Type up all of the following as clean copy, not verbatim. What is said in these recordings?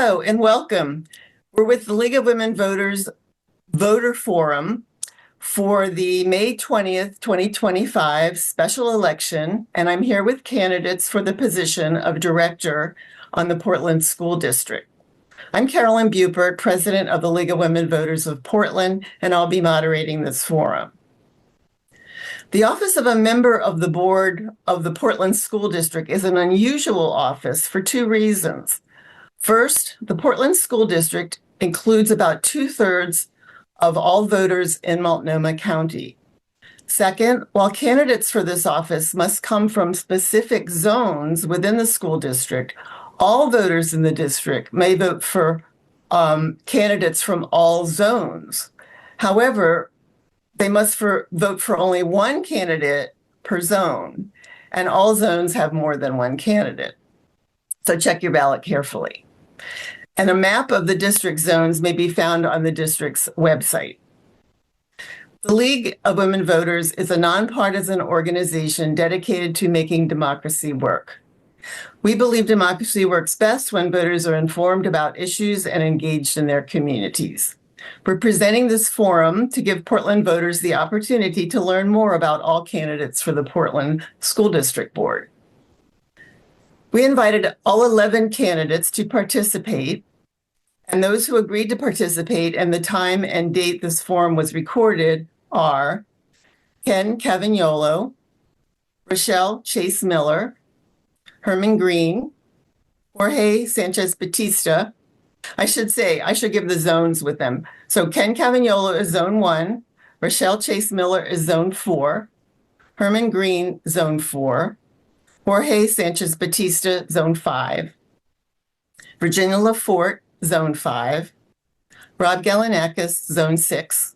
Hello and welcome. We're with the League of Women Voters Voter Forum for the May 20th, 2025 special election, and I'm here with candidates for the position of director on the Portland School District. I'm Carolyn Bupert, president of the League of Women Voters of Portland, and I'll be moderating this forum. The office of a member of the board of the Portland School District is an unusual office for two reasons. First, the Portland School District includes about 2/3 of all voters in Multnomah County. Second, while candidates for this office must come from specific zones within the school district, all voters in the district may vote for candidates from all zones. However, they must vote for only one candidate per zone, and all zones have more than one candidate. So check your ballot carefully. And a map of the district zones may be found on the district's website. The League of Women Voters is a nonpartisan organization dedicated to making democracy work. We believe democracy works best when voters are informed about issues and engaged in their communities. We're presenting this forum to give Portland voters the opportunity to learn more about all candidates for the Portland School District Board. We invited all 11 candidates to participate, and those who agreed to participate and the time and date this forum was recorded are Ken Cavagnolo, Rochelle Chase Miller, Herman Green, Jorge Sanchez Batista. I should give the zones with them. So Ken Cavagnolo is zone 1, Rochelle Chase Miller is zone 4, Herman Green, zone 4, Jorge Sanchez Batista, zone 5, Virginia LaForte, zone 5, Rob Galanakis, zone 6,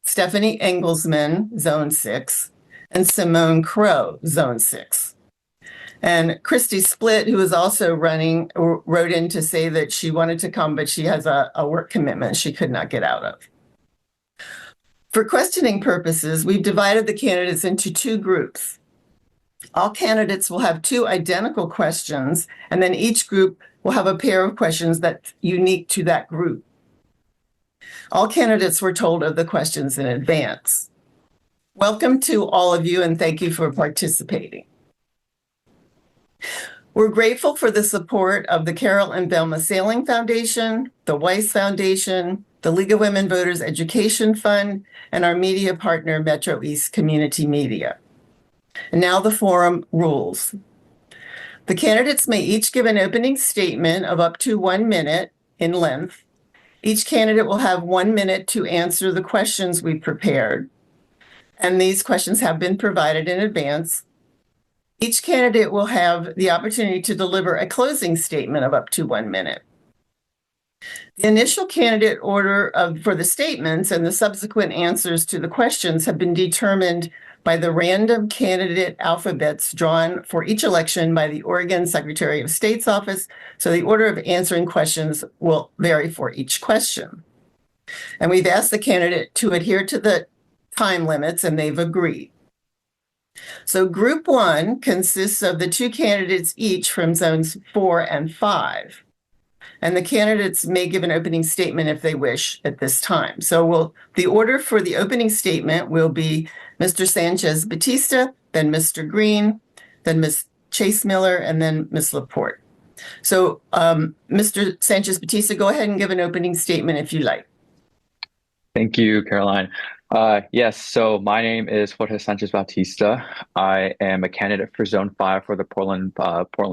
Stephanie Engelsman, zone 6, and Simone Crow, zone 6. And Christy Split, who is also running, wrote in to say that she wanted to come, but she has a work commitment she could not get out of. For questioning purposes, we've divided the candidates into two groups. All candidates will have two identical questions, and then each group will have a pair of questions that's unique to that group. All candidates were told of the questions in advance. Welcome to all of you, and thank you for participating. We're grateful for the support of the Carol and Velma Sailing Foundation, the Weiss Foundation, the League of Women Voters Education Fund, and our media partner, Metro East Community Media. And now the forum rules. The candidates may each give an opening statement of up to 1 minute in length. Each candidate will have 1 minute to answer the questions we prepared, and these questions have been provided in advance. Each candidate will have the opportunity to deliver a closing statement of up to 1 minute. The initial candidate order for the statements and the subsequent answers to the questions have been determined by the random candidate alphabets drawn for each election by the Oregon Secretary of State's office, so the order of answering questions will vary for each question. And we've asked the candidate to adhere to the time limits, and they've agreed. So group 1 consists of the two candidates each from zones 4 and 5. And the candidates may give an opening statement if they wish at this time. So the order for the opening statement will be Mr. Sanchez Batista, then Mr. Green, then Ms. Chase Miller, and then Ms. LaPorte. So Mr. Sanchez Batista, go ahead and give an opening statement if you like. Thank you, Caroline. Yes, so my name is Jorge Sanchez Bautista. I am a candidate for Zone 5 for the Portland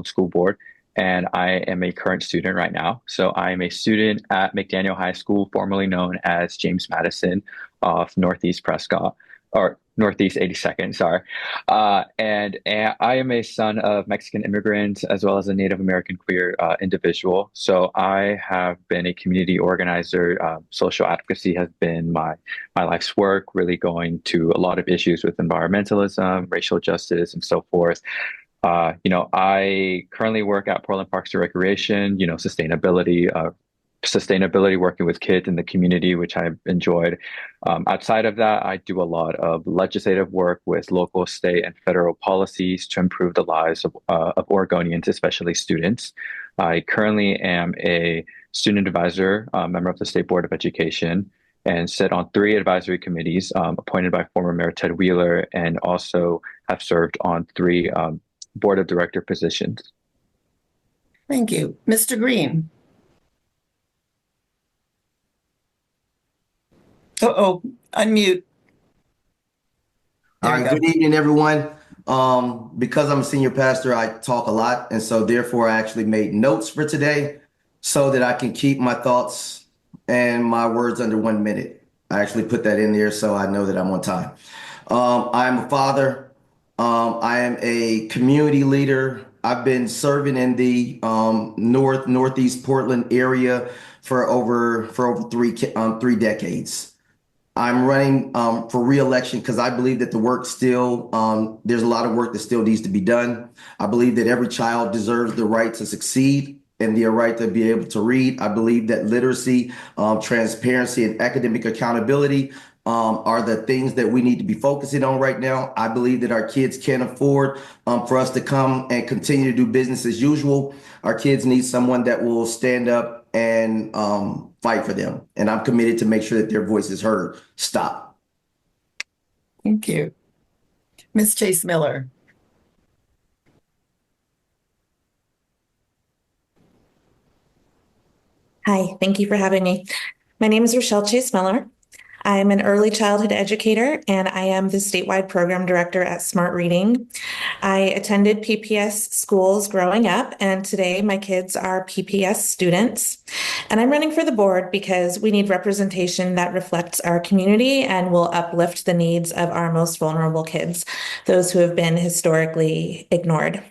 School Board, and I am a current student right now. So I am a student at McDaniel High School, formerly known as James Madison of Northeast Prescott, or Northeast 82nd, sorry. And I am a son of Mexican immigrants as well as a Native American queer individual. So I have been a community organizer. Social advocacy has been my life's work, really going to a lot of issues with environmentalism, racial justice, and so forth. I currently work at Portland Parks and Recreation, sustainability, working with kids in the community, which I've enjoyed. Outside of that, I do a lot of legislative work with local, state, and federal policies to improve the lives of Oregonians, especially students. I currently am a student advisor, member of the State Board of Education, and sit on three advisory committees appointed by former Mayor Ted Wheeler, and also have served on three board of director positions. Thank you. Mr. Green. Uh-oh, unmute. All There you right, go. good evening, everyone. Because I'm a senior pastor, I talk a lot, and so therefore I actually made notes for today so that I can keep my thoughts and my words under 1 minute. I actually put that in there so I know that I'm on time. I'm a father. I am a community leader. I've been serving in the northeast Portland area for over three decades. I'm running for re-election because I believe that the work still, there's a lot of work that still needs to be done. I believe that every child deserves the right to succeed and the right to be able to read. I believe that literacy, transparency, and academic accountability are the things that we need to be focusing on right now. I believe that our kids can't afford for us to come and continue to do business as usual. Our kids need someone that will stand up and fight for them. And I'm committed to make sure that their voice is heard. Stop. Thank you. Ms. Chase Miller. Hi, thank you for having me. My name is Rochelle Chase Miller. I'm an early childhood educator and I am the statewide program director at Smart Reading. I attended PPS schools growing up, and today my kids are PPS students. And I'm running for the board because we need representation that reflects our community and will uplift the needs of our most vulnerable kids, those who have been historically ignored.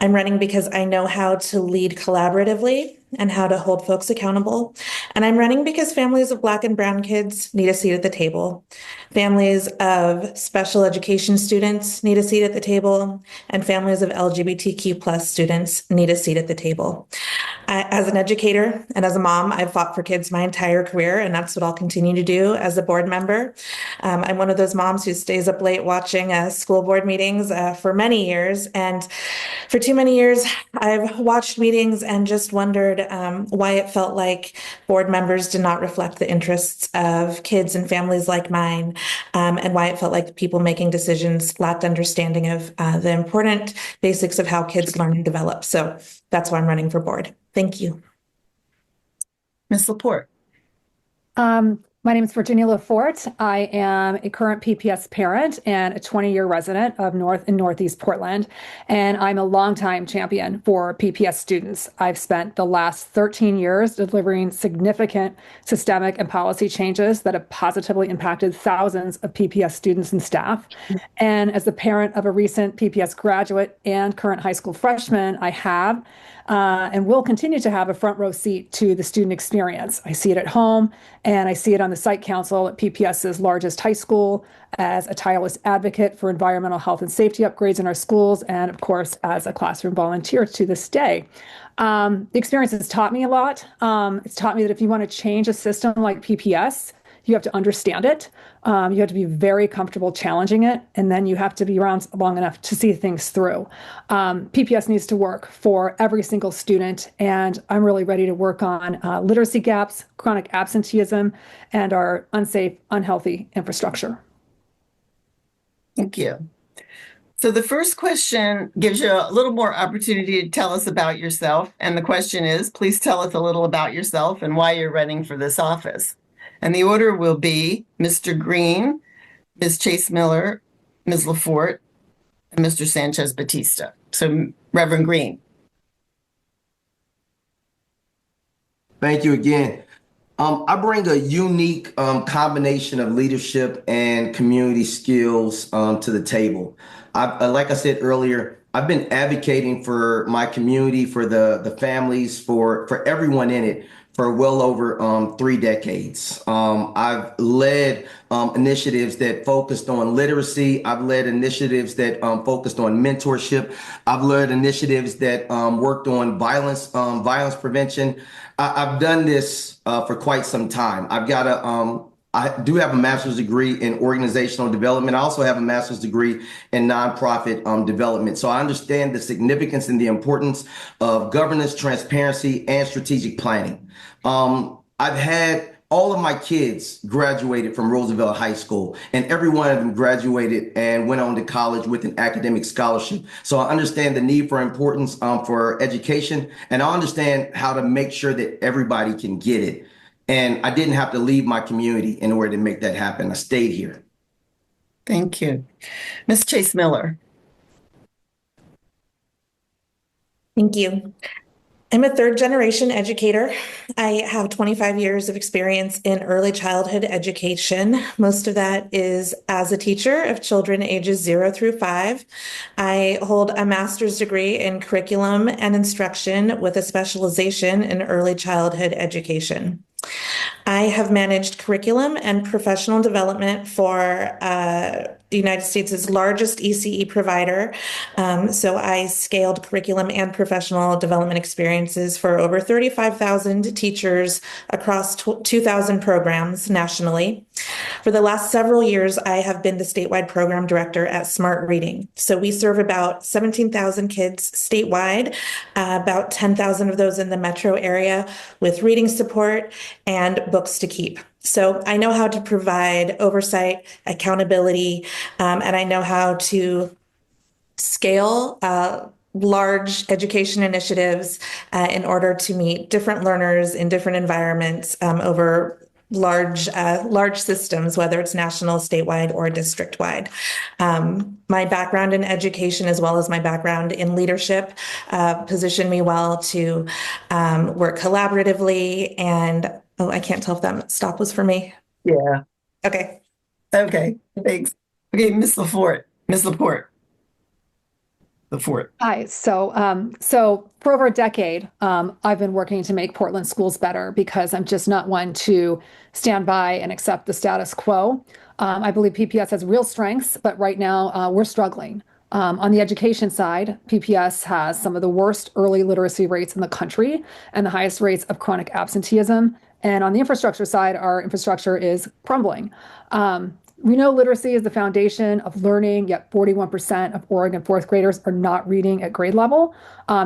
I'm running because I know how to lead collaboratively and how to hold folks accountable. And I'm running because families of Black and Brown kids need a seat at the table. Families of special education students need a seat at the table, and families of LGBTQ plus students need a seat at the table. As an educator and as a mom, I've fought for kids my entire career, and that's what I'll continue to do as a board member. I'm one of those moms who stays up late watching school board meetings for many years. And for too many years, I've watched meetings and just wondered why it felt like board members did not reflect the interests of kids and families like mine, and why it felt like the people making decisions lacked understanding of the important basics of how kids learn and develop. So that's why I'm running for board. Thank you. Ms. Laporte. My name is Virginia Lafort. I am a current PPS parent and a 20-year resident of North and Northeast Portland, and I'm a longtime champion for PPS students. I've spent the last 13 years delivering significant systemic and policy changes that have positively impacted thousands of PPS students and staff. And as the parent of a recent PPS graduate and current high school freshman, I have and will continue to have a front row seat to the student experience. I see it at home, and I see it on the site council at PPS's largest high school, as a tireless advocate for environmental health and safety upgrades in our schools, and of course, as a classroom volunteer to this day. The experience has taught me a lot. It's taught me that if you want to change a system like PPS, you have to understand it. You have to be very comfortable challenging it, and then you have to be around long enough to see things through. PPS needs to work for every single student, and I'm really ready to work on literacy gaps, chronic absenteeism, and our unsafe, unhealthy infrastructure. Thank you. So the first question gives you a little more opportunity to tell us about yourself. And the question is, please tell us a little about yourself and why you're running for this office. And the order will be Mr. Green, Ms. Chase Miller, Ms. Lafort, and Mr. Sanchez Batista. So Reverend Green. Thank you again. I bring a unique combination of leadership and community skills to the table. Like I said earlier, I've been advocating for my community, for the families, for everyone in it for well over 3 decades. I've led initiatives that focused on literacy. I've led initiatives that focused on mentorship. I've led initiatives that worked on violence prevention. I've done this for quite some time. I've got I do have a master's degree in organizational development. I also have a master's degree in nonprofit development. So I understand the significance and the importance of governance, transparency, and strategic planning. I've had all of my kids graduated from Roosevelt High School, and every one of them graduated and went on to college with an academic scholarship. So I understand the need for importance for education, and I understand how to make sure that everybody can get it. And I didn't have to leave my community in order to make that happen. I stayed here. Thank you. Ms. Chase Miller. Thank you. I'm a third generation educator. I have 25 years of experience in early childhood education. Most of that is as a teacher of children ages 0 through 5. I hold a master's degree in curriculum and instruction with a specialization in early childhood education. I have managed curriculum and professional development for the United States' largest ECE provider. So I scaled curriculum and professional development experiences for over 35,000 teachers across 2,000 programs nationally. For the last several years, I have been the statewide program director at Smart Reading. So we serve about 17,000 kids statewide, about 10,000 of those in the metro area with reading support and books to keep. So I know how to provide oversight, accountability, and I know how to scale large education initiatives in order to meet different learners in different environments over large systems, whether it's national, statewide, or district-wide. My background in education, as well as my background in leadership, position me well to work collaboratively. And I can't tell if that stop was for me. Yeah. Okay. Okay. Thanks. Okay, Ms. Laporte. Ms. Laporte. Laporte. Hi. So for over a decade, I've been working to make Portland schools better because I'm just not one to stand by and accept the status quo. I believe PPS has real strengths, but right now we're struggling. On the education side, PPS has some of the worst early literacy rates in the country and the highest rates of chronic absenteeism. And on the infrastructure side, our infrastructure is crumbling. We know literacy is the foundation of learning, yet 41% of Oregon fourth graders are not reading at grade level.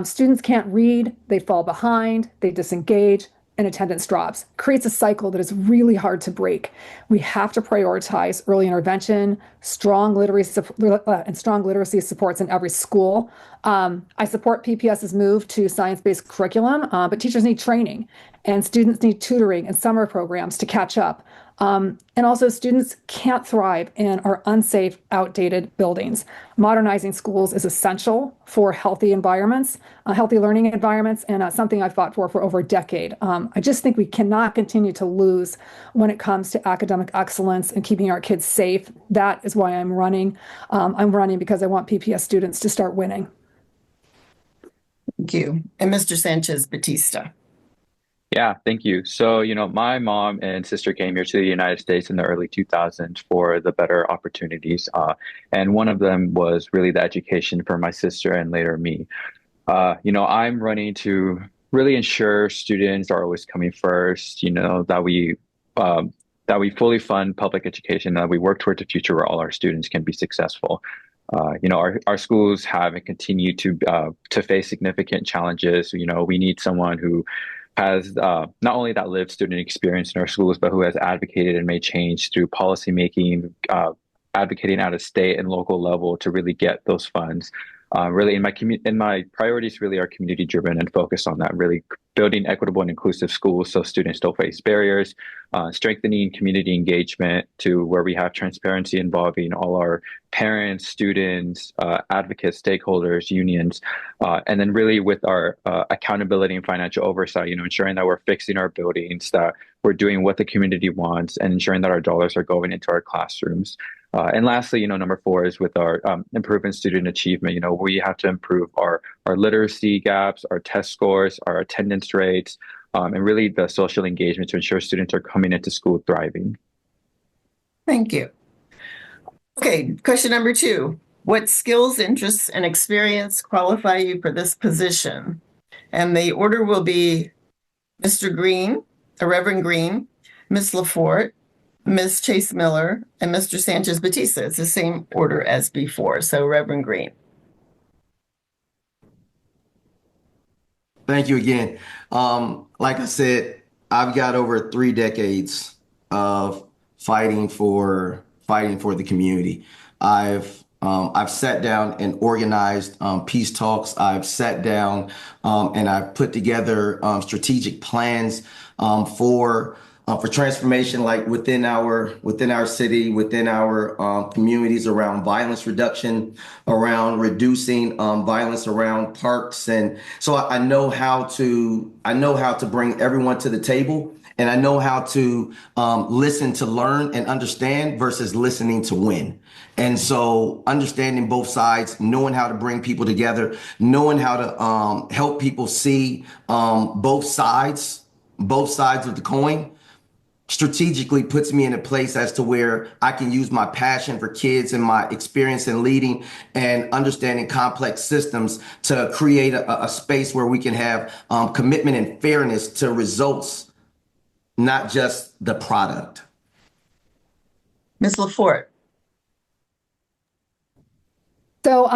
Students can't read, they fall behind, they disengage, and attendance drops. Creates a cycle that is really hard to break. We have to prioritize early intervention, strong literacy supports in every school. I support PPS's move to science-based curriculum, but teachers need training, and students need tutoring and summer programs to catch up. And also students can't thrive in our unsafe, outdated buildings. Modernizing schools is essential for healthy environments, healthy learning environments, and something I've fought for over a decade. I just think we cannot continue to lose when it comes to academic excellence and keeping our kids safe. That is why I'm running. I'm running because I want PPS students to start winning. Thank you. And Mr. Sanchez Batista. Yeah, thank you. So, my mom and sister came here to the United States in the early 2000s for the better opportunities. And one of them was really the education for my sister and later me. I'm running to really ensure students are always coming first, that we fully fund public education, that we work towards a future where all our students can be successful. Our schools have and continue to face significant challenges. We need someone who has not only that lived student experience in our schools, but who has advocated and made change through policymaking, advocating at a state and local level to really get those funds. Really, in my priorities really are community driven and focused on that, really building equitable and inclusive schools so students don't face barriers, strengthening community engagement to where we have transparency involving all our parents, students, advocates, stakeholders, unions, and then really with our accountability and financial oversight, ensuring that we're fixing our buildings, that we're doing what the community wants, and ensuring that our dollars are going into our classrooms. And lastly, number 4 is with our improving student achievement. We have to improve our literacy gaps, our test scores, our attendance rates, and really the social engagement to ensure students are coming into school thriving. Thank you. Okay, question number 2. What skills, interests, and experience qualify you for this position? And the order will be Mr. Green, Reverend Green, Ms. Laforte, Ms. Chase Miller, and Mr. Sanchez Batista. It's the same order as before. So Reverend Green. Thank you again. Like I said, I've got over 3 decades of fighting for the community. I've sat down and organized peace talks. I've sat down and I've put together strategic plans for transformation, like within our city, within our communities, around violence reduction, around reducing violence around parks. And so I know how to bring everyone to the table, and I know how to listen to learn and understand versus listening to win. And so understanding both sides, knowing how to bring people together, knowing how to help people see both sides of the coin, strategically puts me in a place as to where I can use my passion for kids and my experience in leading and understanding complex systems to create a space where we can have commitment and fairness to results, not just the product. Ms. LaForte. So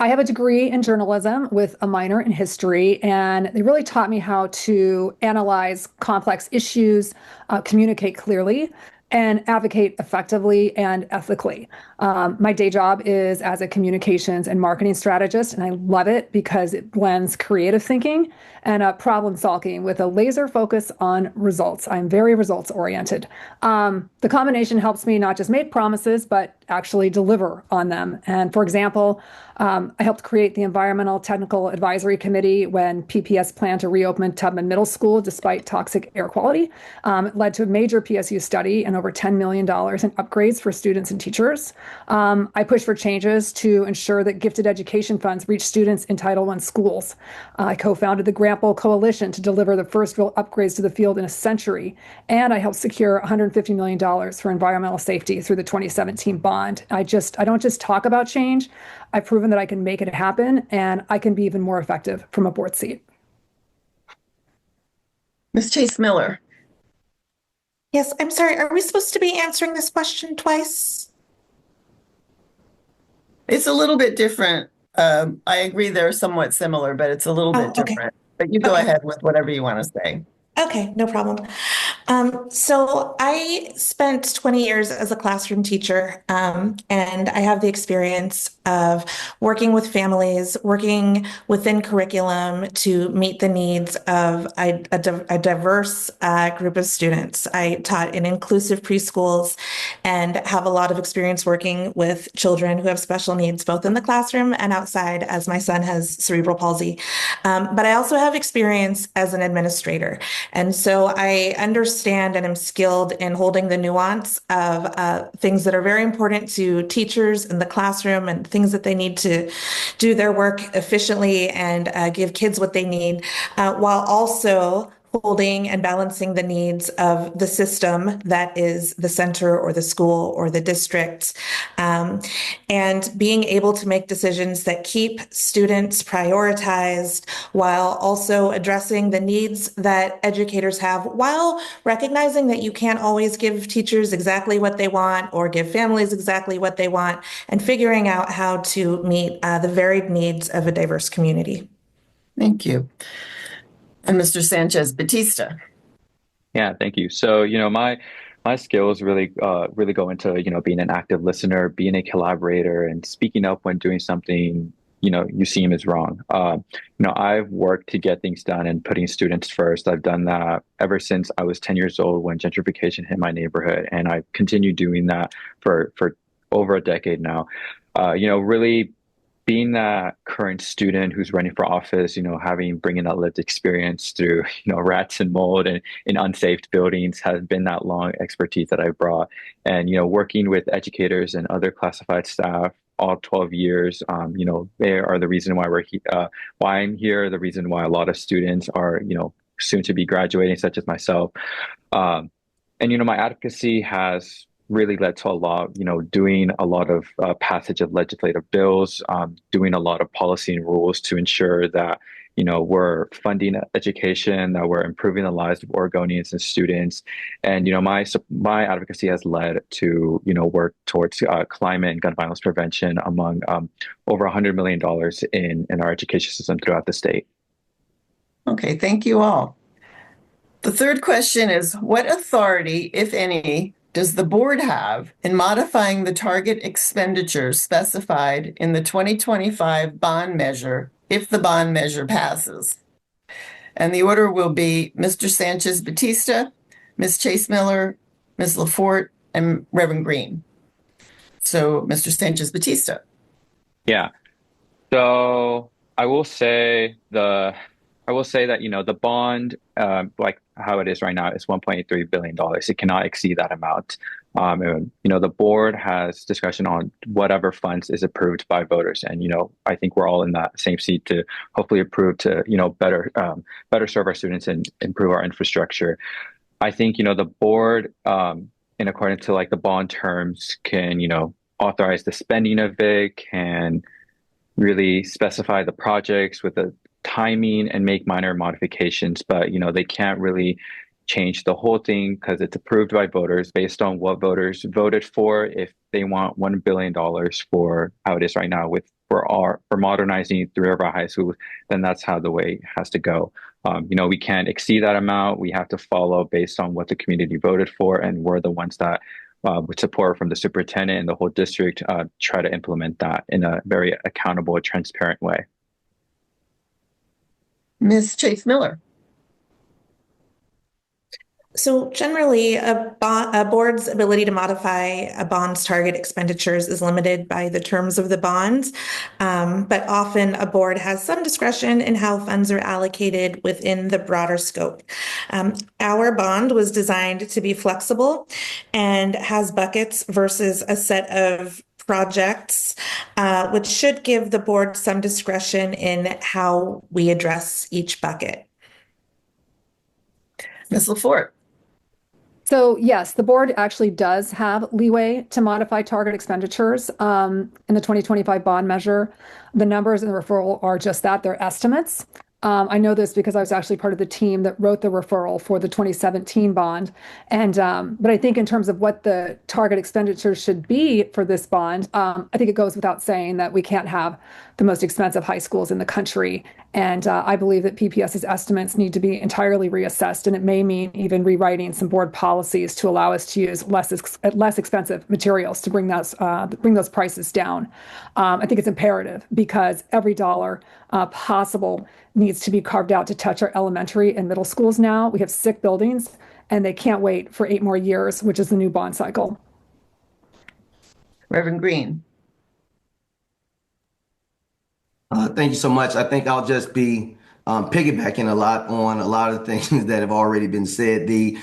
I have a degree in journalism with a minor in history, and they really taught me how to analyze complex issues, communicate clearly, and advocate effectively and ethically. My day job is as a communications and marketing strategist, and I love it because it blends creative thinking and problem solving with a laser focus on results. I'm very results oriented. The combination helps me not just make promises, but actually deliver on them. And for example, I helped create the Environmental Technical Advisory Committee when PPS planned to reopen Tubman Middle School despite toxic air quality. It led to a major PSU study and over $10 million in upgrades for students and teachers. I pushed for changes to ensure that gifted education funds reach students in Title I schools. I co-founded the Grample Coalition to deliver the first real upgrades to the field in a century. And I helped secure $150 million for environmental safety through the 2017 bond. I don't just talk about change. I've proven that I can make it happen, and I can be even more effective from a board seat. Ms. Chase Miller. Yes, I'm sorry. Are we supposed to be answering this question twice? It's a little bit different. I agree they're somewhat similar, but it's a little bit okay. different. But you go Okay. ahead with whatever you want to say. Okay, no problem. So I spent 20 years as a classroom teacher, and I have the experience of working with families, working within curriculum to meet the needs of a diverse group of students. I taught in inclusive preschools and have a lot of experience working with children who have special needs, both in the classroom and outside, as my son has cerebral palsy. But I also have experience as an administrator. And so I understand and am skilled in holding the nuance of things that are very important to teachers in the classroom and things that they need to do their work efficiently and give kids what they need, while also holding and balancing the needs of the system that is the center or the school or the district, and being able to make decisions that keep students prioritized while also addressing the needs that educators have, while recognizing that you can't always give teachers exactly what they want or give families exactly what they want, and figuring out how to meet the varied needs of a diverse community. Thank you. And Mr. Sanchez Batista. Yeah, thank you. So, my skills really go into, being an active listener, being a collaborator, and speaking up when doing something, you seem is wrong. I've worked to get things done and putting students first. I've done that ever since I was 10 years old when gentrification hit my neighborhood, and I've continued doing that for over a decade now. Really being that current student who's running for office, bringing that lived experience through, rats and mold and in unsafe buildings has been that long expertise that I've brought. And, working with educators and other classified staff all 12 years, they are the reason why why I'm here, the reason why a lot of students are, soon to be graduating, such as myself. And, my advocacy has really led to a lot, doing a lot of passage of legislative bills, doing a lot of policy and rules to ensure that, we're funding education, that we're improving the lives of Oregonians and students. And, my advocacy has led to, work towards climate and gun violence prevention among over $100 million in our education system throughout the state. Okay, thank you all. The third question is, what authority, if any, does the board have in modifying the target expenditures specified in the 2025 bond measure if the bond measure passes? And the order will be Mr. Sanchez Batista, Ms. Chase Miller, Ms. LaForte, and Reverend Green. So, Mr. Sanchez Batista. Yeah. So I will say that, the bond, like how it is right now, is $1.83 billion. It cannot exceed that amount. And, the board has discussion on whatever funds is approved by voters. And, I think we're all in that same seat to hopefully approve to, better serve our students and improve our infrastructure. I think, the board, in accordance to like the bond terms, can, authorize the spending of it, can really specify the projects with the timing and make minor modifications, but they can't really change the whole thing because it's approved by voters based on what voters voted for. If they want $1 billion for how it is right now for modernizing 3 of our high schools, then that's how the way it has to go. We can't exceed that amount. We have to follow based on what the community voted for, and we're the ones that with support from the superintendent and the whole district try to implement that in a very accountable, transparent way. Ms. Chase Miller. So generally, a board's ability to modify a bond's target expenditures is limited by the terms of the bonds, but often a board has some discretion in how funds are allocated within the broader scope. Our bond was designed to be flexible and has buckets versus a set of projects, which should give the board some discretion in how we address each bucket. Ms. LaForte. So yes, the board actually does have leeway to modify target expenditures in the 2025 bond measure. The numbers in the referral are just that, they're estimates. I know this because I was actually part of the team that wrote the referral for the 2017 bond. And but I think in terms of what the target expenditures should be for this bond, I think it goes without saying that we can't have the most expensive high schools in the country. And I believe that PPS's estimates need to be entirely reassessed, and it may mean even rewriting some board policies to allow us to use less expensive materials to bring those prices down. I think it's imperative because every dollar possible needs to be carved out to touch our elementary and middle schools now. We have sick buildings, and they can't wait for 8 more years, which is the new bond cycle. Reverend Green. Thank you so much. I think I'll just be piggybacking a lot on a lot of things that have already been said. As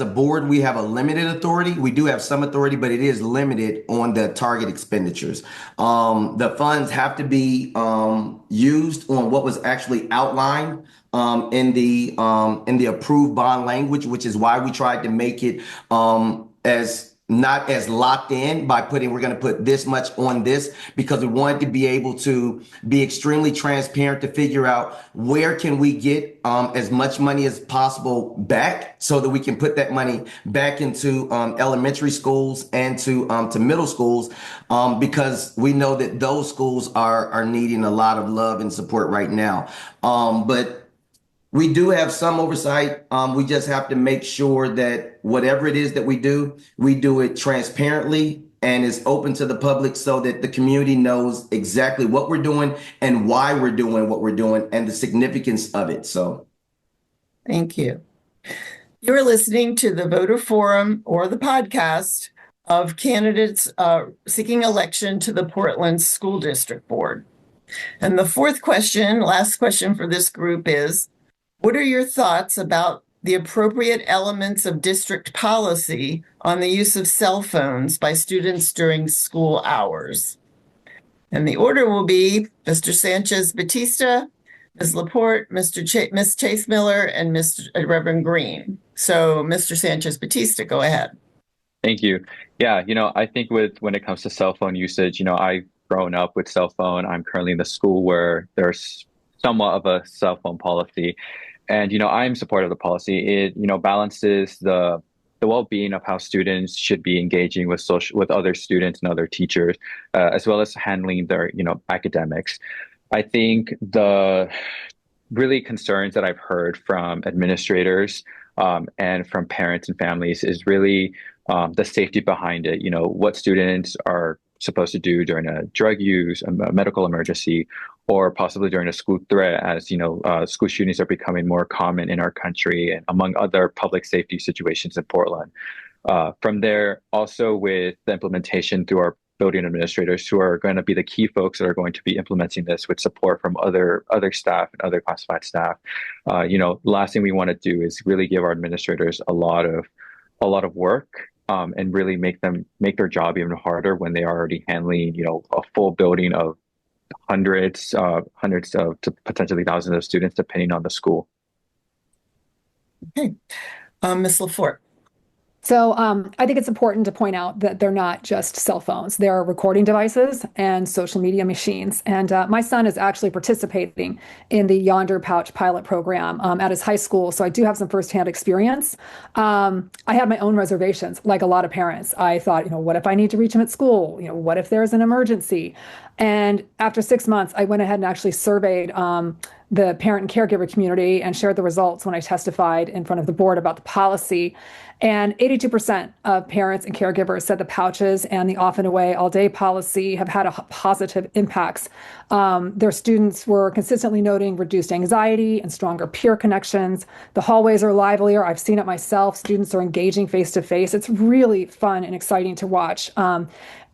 a board, we have a limited authority. We do have some authority, but it is limited on the target expenditures. The funds have to be used on what was actually outlined in the approved bond language, which is why we tried to make it as not as locked in by we're going to put this much on this, because we wanted to be able to be extremely transparent to figure out where can we get as much money as possible back so that we can put that money back into elementary schools and to middle schools, because we know that those schools are needing a lot of love and support right now. But we do have some oversight. We just have to make sure that whatever it is that we do it transparently and is open to the public so that the community knows exactly what we're doing and why we're doing what we're doing and the significance of it. So, Thank you. You're listening to the Voter Forum or the podcast of candidates seeking election to the Portland School District Board. And the fourth question, last question for this group is, what are your thoughts about the appropriate elements of district policy on the use of cell phones by students during school hours? And the order will be Mr. Sanchez Batista, Ms. LaPorte, Ms. Chase Miller, and Mr. Reverend Green. So, Mr. Sanchez Batista, go ahead. Thank you. Yeah, I think when it comes to cell phone usage, I grown up with cell phone. I'm currently in the school where there's somewhat of a cell phone policy. And, I'm supportive of the policy. It, balances the well-being of how students should be engaging with other students and other teachers, as well as handling their, academics. I think the really concerns that I've heard from administrators and from parents and families is really the safety behind it. What students are supposed to do during a drug use, a medical emergency, or possibly during a school threat, as school shootings are becoming more common in our country and among other public safety situations in Portland. From there, also with the implementation through our building administrators, who are going to be the key folks that are going to be implementing this with support from other staff and other classified staff. Last thing we want to do is really give our administrators a lot of work and really make their job even harder when they are already handling, a full building of hundreds of to potentially thousands of students, depending on the school. Okay. Ms. LaForte. So I think it's important to point out that they're not just cell phones. They're recording devices and social media machines. And my son is actually participating in the Yonder Pouch pilot program at his high school. So I do have some firsthand experience. I had my own reservations, like a lot of parents. I thought, what if I need to reach him at school? What if there's an emergency? And after 6 months, I went ahead and actually surveyed the parent and caregiver community and shared the results when I testified in front of the board about the policy. And 82% of parents and caregivers said the pouches and the off and away all day policy have had a positive impacts. Their students were consistently noting reduced anxiety and stronger peer connections. The hallways are livelier. I've seen it myself. Students are engaging face to face. It's really fun and exciting to watch.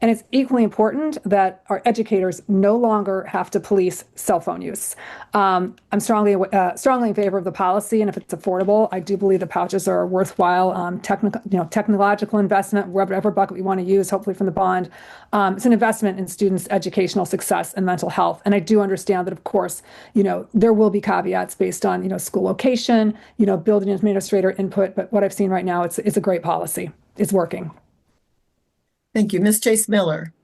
And it's equally important that our educators no longer have to police cell phone use. I'm strongly in favor of the policy, and if it's affordable, I do believe the pouches are a worthwhile technological investment, whatever bucket we want to use, hopefully from the bond. It's an investment in students' educational success and mental health. And I do understand that, of course, there will be caveats based on school location, building administrator input. But what I've seen right now, it's a great policy. It's working. Thank you. Ms. Chase Miller.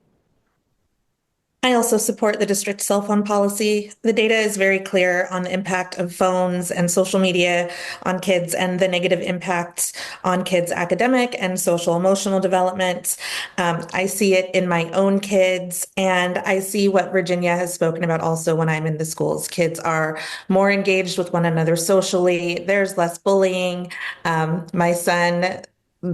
I also support the district cell phone policy. The data is very clear on the impact of phones and social media on kids and the negative impacts on kids' academic and social emotional development. I see it in my own kids, and I see what Virginia has spoken about also when I'm in the schools. Kids are more engaged with one another socially. There's less bullying. My son,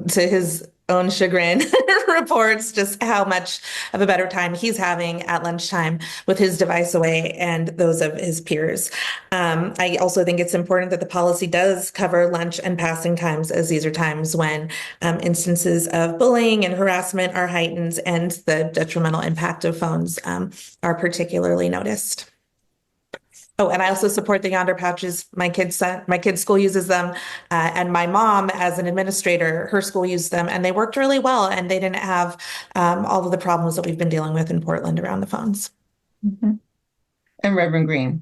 to his own chagrin, reports just how much of a better time he's having at lunchtime with his device away and those of his peers. I also think it's important that the policy does cover lunch and passing times, as these are times when instances of bullying and harassment are heightened and the detrimental impact of phones are particularly noticed. Oh, and I also support the Yonder pouches. My kid's school uses them, and my mom, as an administrator, her school used them, and they worked really well, and they didn't have all of the problems that we've been dealing with in Portland around the phones. Mm-hmm. And Reverend Green.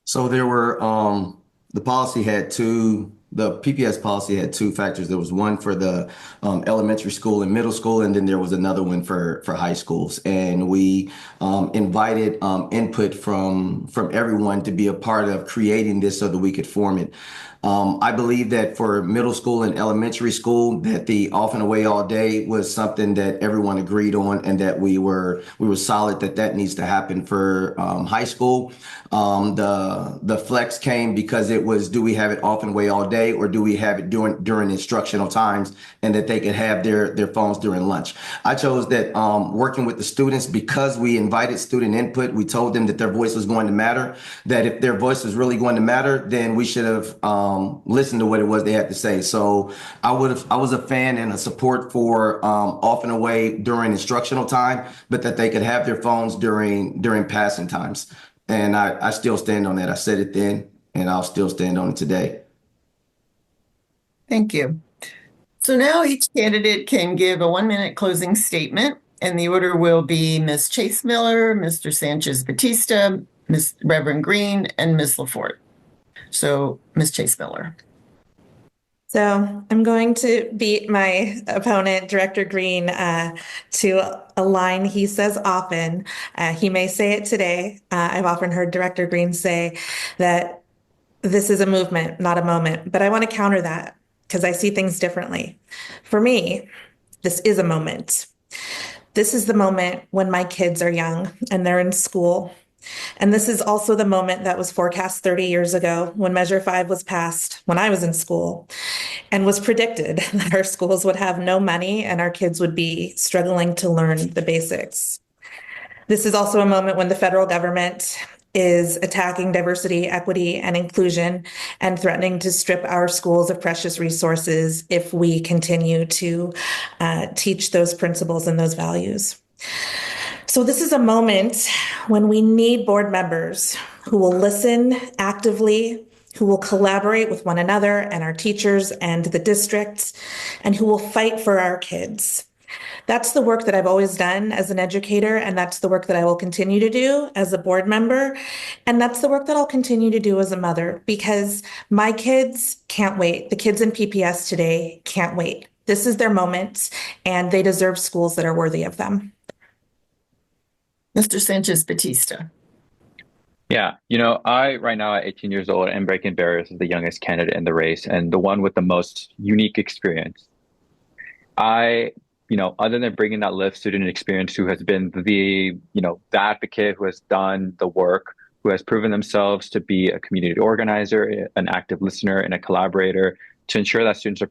So there were the PPS policy had two factors. There was one for the elementary school and middle school, and then there was another one for high schools. And we invited input from everyone to be a part of creating this so that we could form it. I believe that for middle school and elementary school, that the off and away all day was something that everyone agreed on, and that we were solid that needs to happen for high school. The flex came because it was, do we have it off and away all day, or do we have it during instructional times, and that they could have their phones during lunch? I chose that working with the students, because we invited student input. We told them that their voice was going to matter, that if their voice was really going to matter, then we should have listen to what it was they had to say. So I was a fan and a support for off and away during instructional time, but that they could have their phones during passing times. And I still stand on that. I said it then, and I'll still stand on it today. Thank you. So now each candidate can give a 1-minute closing statement, and the order will be Ms. Chase Miller, Mr. Sanchez Batista, Ms. Reverend Green, and Ms. LaForte. So, Ms. Chase Miller. So I'm going to beat my opponent, Director Green, to a line he says often. He may say it today. I've often heard Director Green say that this is a movement, not a moment. But I want to counter that because I see things differently. For me, this is a moment. This is the moment when my kids are young and they're in school. And this is also the moment that was forecast 30 years ago when Measure 5 was passed when I was in school and was predicted that our schools would have no money and our kids would be struggling to learn the basics. This is also a moment when the federal government is attacking diversity, equity, and inclusion and threatening to strip our schools of precious resources if we continue to teach those principles and those values. So this is a moment when we need board members who will listen actively, who will collaborate with one another and our teachers and the districts, and who will fight for our kids. That's the work that I've always done as an educator, and that's the work that I will continue to do as a board member. And that's the work that I'll continue to do as a mother, because my kids can't wait. The kids in PPS today can't wait. This is their moment, and they deserve schools that are worthy of them. Mr. Sanchez Batista. Yeah, I right now at 18 years old am breaking barriers as the youngest candidate in the race and the one with the most unique experience. Other than bringing that lived student experience, who has been the advocate, who has done the work, who has proven themselves to be a community organizer, an active listener, and a collaborator to ensure that students are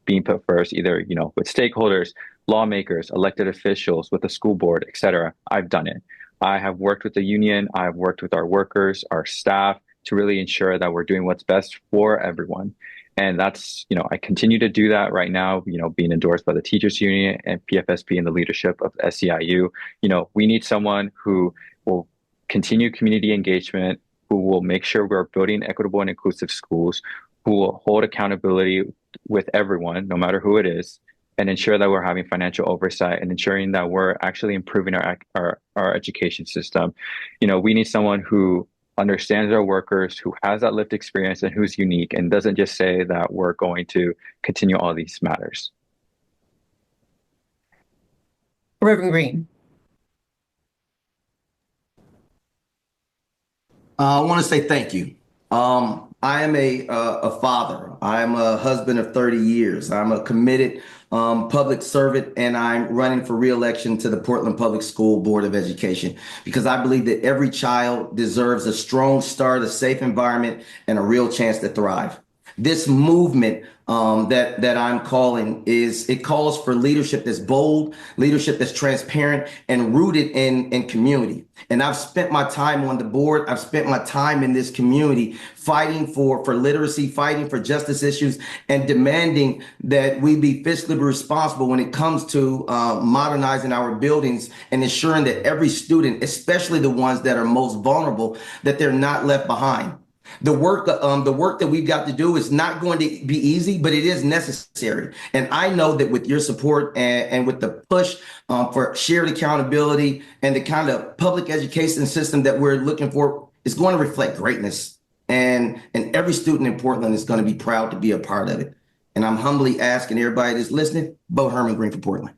being put first, either, with stakeholders, lawmakers, elected officials, with the school board, et cetera. I've done it. I have worked with the union. I've worked with our workers, our staff, to really ensure that we're doing what's best for everyone. And that's, I continue to do that right now, being endorsed by the teachers union and PFSP and the leadership of SEIU. We need someone who will continue community engagement, who will make sure we're building equitable and inclusive schools, who will hold accountability with everyone, no matter who it is, and ensure that we're having financial oversight and ensuring that we're actually improving our education system. We need someone who understands our workers, who has that lived experience and who's unique and doesn't just say that we're going to continue all these matters. Reverend Green. I want to say thank you. I am a father. I'm a husband of 30 years. I'm a committed public servant, and I'm running for re-election to the Portland Public School Board of Education because I believe that every child deserves a strong start, a safe environment, and a real chance to thrive. This movement that I'm calling it calls for leadership that's bold, leadership that's transparent, and rooted in community. And I've spent my time on the board. I've spent my time in this community fighting for literacy, fighting for justice issues, and demanding that we be fiscally responsible when it comes to modernizing our buildings and ensuring that every student, especially the ones that are most vulnerable, that they're not left behind. The work that we've got to do is not going to be easy, but it is necessary. And I know that with your support and with the push for shared accountability and the kind of public education system that we're looking for, is going to reflect greatness. And every student in Portland is going to be proud to be a part of it. And I'm humbly asking everybody that's listening, vote Herman Green for Portland.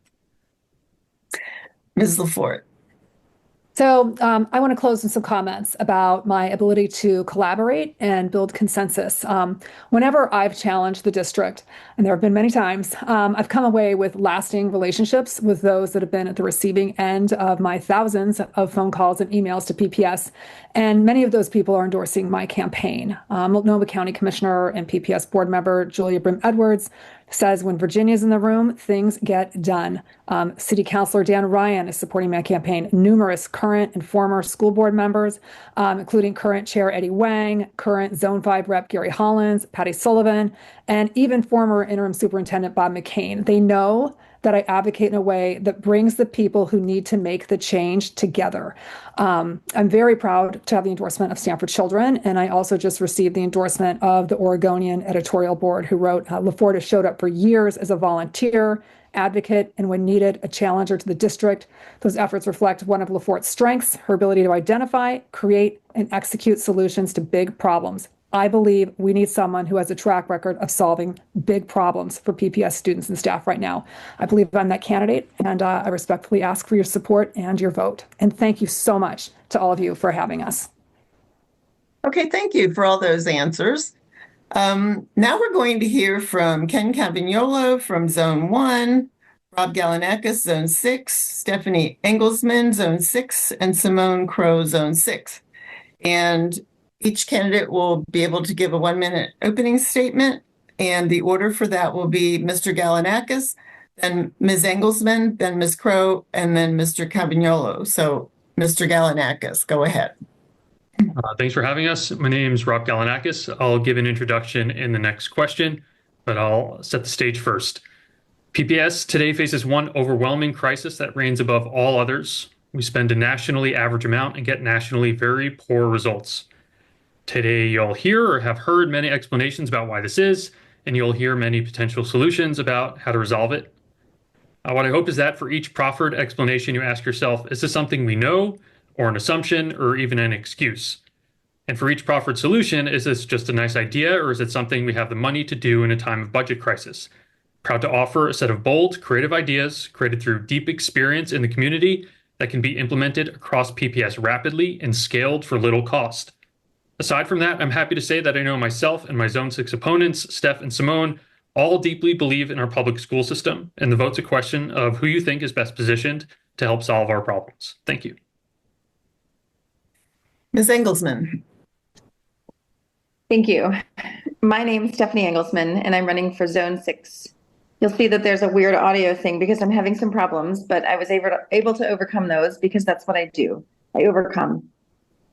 Ms. LaForte. So I want to close with some comments about my ability to collaborate and build consensus. Whenever I've challenged the district, and there have been many times, I've come away with lasting relationships with those that have been at the receiving end of my thousands of phone calls and emails to PPS. And many of those people are endorsing my campaign. Multnomah County Commissioner and PPS board member Julia Brim Edwards says when Virginia's in the room, things get done. City Councilor Dan Ryan is supporting my campaign. Numerous current and former school board members, including current Chair Eddie Wang, current Zone 5 Rep Gary Hollins, Patty Sullivan, and even former Interim Superintendent Bob McCain. They know that I advocate in a way that brings the people who need to make the change together. I'm very proud to have the endorsement of Stanford Children, and I also just received the endorsement of the Oregonian editorial board, who wrote, LaForte has showed up for years as a volunteer, advocate, and when needed, a challenger to the district. Those efforts reflect one of LaForte's strengths, her ability to identify, create, and execute solutions to big problems. I believe we need someone who has a track record of solving big problems for PPS students and staff right now. I believe I'm that candidate, and I respectfully ask for your support and your vote. And thank you so much to all of you for having us. Okay, thank you for all those answers. Now we're going to hear from Ken Cavagnolo from Zone 1, Rob Galanakis, Zone 6, Stephanie Engelsman, Zone 6, and Simone Crow, Zone 6. And each candidate will be able to give a 1-minute opening statement, and the order for that will be Mr. Galanakis, then Ms. Engelsman, then Ms. Crow, and then Mr. Cavagnolo. So, Mr. Galanakis, go ahead. Thanks for having us. My name is Rob Galanakis. I'll give an introduction in the next question, but I'll set the stage first. PPS today faces one overwhelming crisis that reigns above all others. We spend a nationally average amount and get nationally very poor results. Today, you'll hear or have heard many explanations about why this is, and you'll hear many potential solutions about how to resolve it. What I hope is that for each proffered explanation, you ask yourself, is this something we know, or an assumption, or even an excuse? And for each proffered solution, is this just a nice idea, or is it something we have the money to do in a time of budget crisis? Proud to offer a set of bold, creative ideas created through deep experience in the community that can be implemented across PPS rapidly and scaled for little cost. Aside from that, I'm happy to say that I know myself and my Zone 6 opponents, Steph and Simone, all deeply believe in our public school system, and the vote's a question of who you think is best positioned to help solve our problems. Thank you. Ms. Engelsman. Thank you. My name is Stephanie Engelsman, and I'm running for Zone 6. You'll see that there's a weird audio thing because I'm having some problems, but I was able to overcome those because that's what I do. I overcome.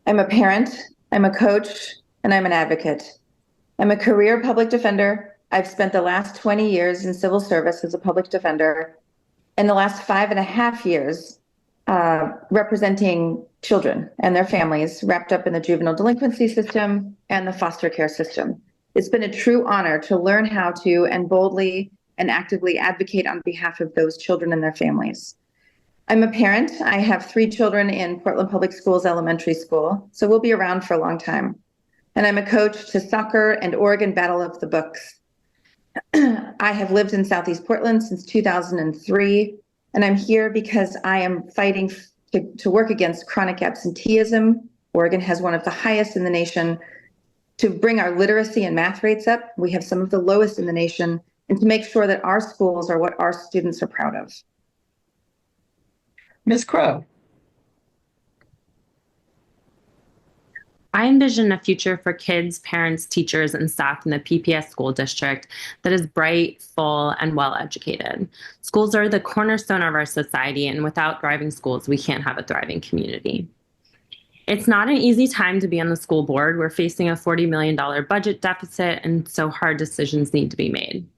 I'm a parent, I'm a coach, and I'm an advocate. I'm a career public defender. I've spent the last 20 years in civil service as a public defender, and the last 5.5 years representing children and their families wrapped up in the juvenile delinquency system and the foster care system. It's been a true honor to learn how to and boldly and actively advocate on behalf of those children and their families. I'm a parent. I have 3 children in Portland Public Schools Elementary School, so we'll be around for a long time. And I'm a coach to soccer and Oregon Battle of the Books. I have lived in Southeast Portland since 2003, and I'm here because I am fighting to work against chronic absenteeism. Oregon has one of the highest in the nation. To bring our literacy and math rates up, we have some of the lowest in the nation, and to make sure that our schools are what our students are proud of. Ms. Crow. I envision a future for kids, parents, teachers, and staff in the PPS school district that is bright, full, and well-educated. Schools are the cornerstone of our society, and without thriving schools, we can't have a thriving community. It's not an easy time to be on the school board. We're facing a $40 million budget deficit, and so hard decisions need to be made.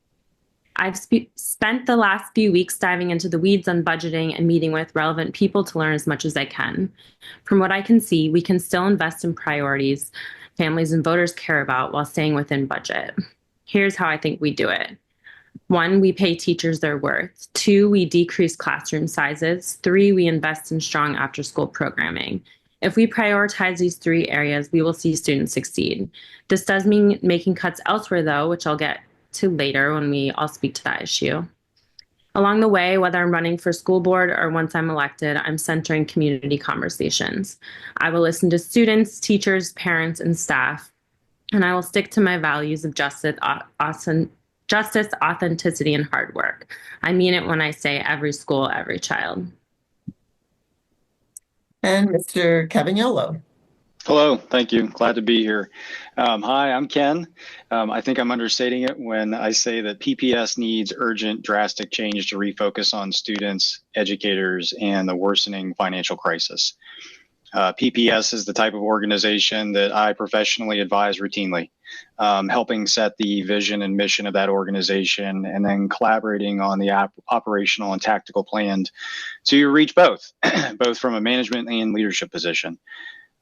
I've spent the last few weeks diving into the weeds on budgeting and meeting with relevant people to learn as much as I can. From what I can see, we can still invest in priorities families and voters care about while staying within budget. Here's how I think we do it. 1, we pay teachers their worth. 2, we decrease classroom sizes. 3, we invest in strong after-school programming. If we prioritize these 3 areas, we will see students succeed. This does mean making cuts elsewhere, though, which I'll get to later when we all speak to that issue. Along the way, whether I'm running for school board or once I'm elected, I'm centering community conversations. I will listen to students, teachers, parents, and staff, and I will stick to my values of justice, authenticity, and hard work. I mean it when I say every school, every child. And Mr. Cavagnolo. Hello, thank you. Glad to be here. Hi, I'm Ken. I think I'm understating it when I say that PPS needs urgent, drastic change to refocus on students, educators, and the worsening financial crisis. PPS is the type of organization that I professionally advise routinely, helping set the vision and mission of that organization, and then collaborating on the operational and tactical plan to reach both, both from a management and leadership position.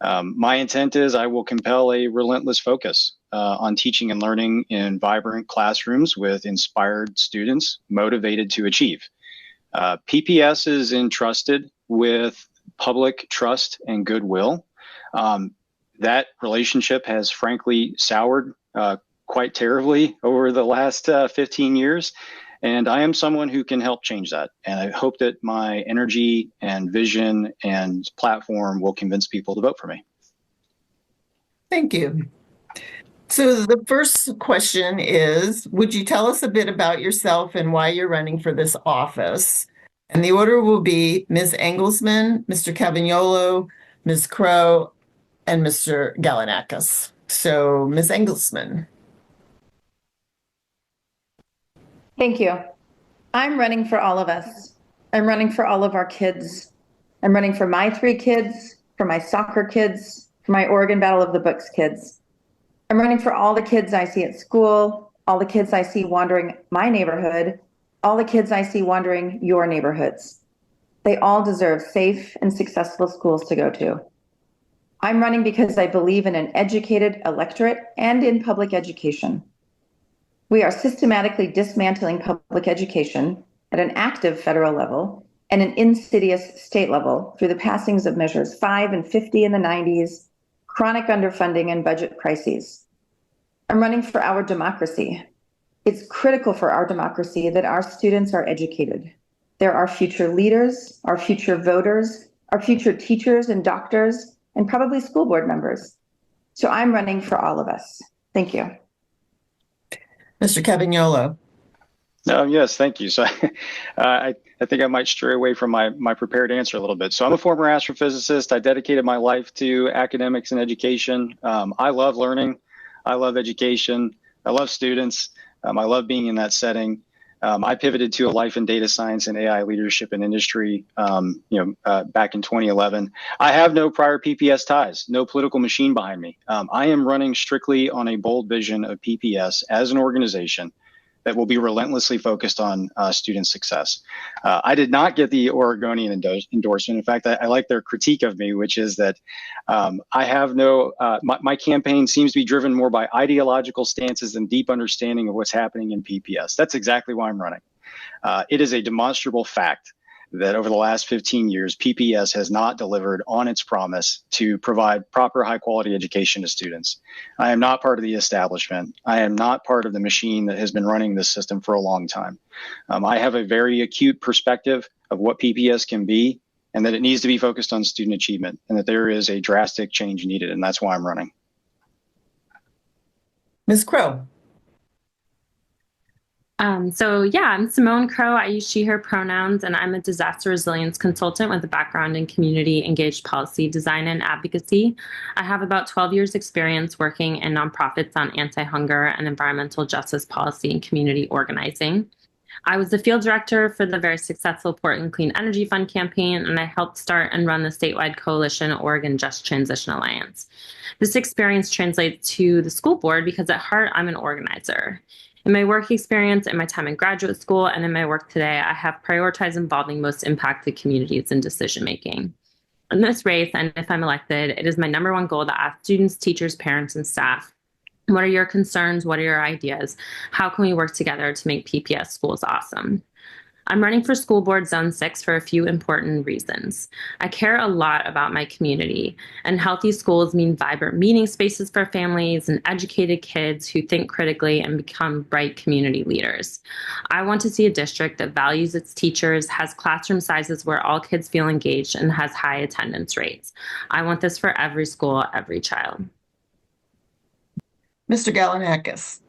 My intent is I will compel a relentless focus on teaching and learning in vibrant classrooms with inspired students motivated to achieve. PPS is entrusted with public trust and goodwill. That relationship has frankly soured quite terribly over the last 15 years. And I am someone who can help change that. And I hope that my energy and vision and platform will convince people to vote for me. Thank you. So the first question is, would you tell us a bit about yourself and why you're running for this office? And the order will be Ms. Engelsman, Mr. Cavagnolo, Ms. Crow, and Mr. Galanakis. So Ms. Engelsman. Thank you. I'm running for all of us. I'm running for all of our kids. I'm running for my 3 kids, for my soccer kids, for my Oregon Battle of the Books kids. I'm running for all the kids I see at school, all the kids I see wandering my neighborhood, all the kids I see wandering your neighborhoods. They all deserve safe and successful schools to go to. I'm running because I believe in an educated electorate and in public education. We are systematically dismantling public education at an active federal level and an insidious state level through the passings of measures 5 and 50 in the 90s, chronic underfunding, and budget crises. I'm running for our democracy. It's critical for our democracy that our students are educated. They're our future leaders, our future voters, our future teachers and doctors, and probably school board members. So I'm running for all of us. Thank you. Mr. Cavagnolo. Yes, thank you. So I think I might stray away from my prepared answer a little bit. So I'm a former astrophysicist. I dedicated my life to academics and education. I love learning. I love education. I love students. I love being in that setting. I pivoted to a life in data science and AI leadership and industry, back in 2011. I have no prior PPS ties, no political machine behind me. I am running strictly on a bold vision of PPS as an organization that will be relentlessly focused on student success. I did not get the Oregonian endorsement. In fact, I like their critique of me, which is that I have my campaign seems to be driven more by ideological stances than deep understanding of what's happening in PPS. That's exactly why I'm running. It is a demonstrable fact that over the last 15 years, PPS has not delivered on its promise to provide proper high quality education to students. I am not part of the establishment. I am not part of the machine that has been running this system for a long time. I have a very acute perspective of what PPS can be and that it needs to be focused on student achievement and that there is a drastic change needed. And that's why I'm running. Ms. Crow. I'm Simone Crow. I use she, her pronouns, and I'm a disaster resilience consultant with a background in community engaged policy design and advocacy. I have about 12 years experience working in nonprofits on anti-hunger and environmental justice policy and community organizing. I was the field director for the very successful Portland Clean Energy Fund campaign, and I helped start and run the statewide coalition Oregon Just Transition Alliance. This experience translates to the school board because at heart, I'm an organizer. In my work experience, in my time in graduate school, and in my work today, I have prioritized involving most impacted communities in decision-making. In this race, and if I'm elected, it is my number one goal to ask students, teachers, parents, and staff, what are your concerns? What are your ideas? How can we work together to make PPS schools awesome? I'm running for school board zone 6 for a few important reasons. I care a lot about my community, and healthy schools mean vibrant meeting spaces for families and educated kids who think critically and become bright community leaders. I want to see a district that values its teachers, has classroom sizes where all kids feel engaged, and has high attendance rates. I want this for every school, every child. Mr. Galanakis.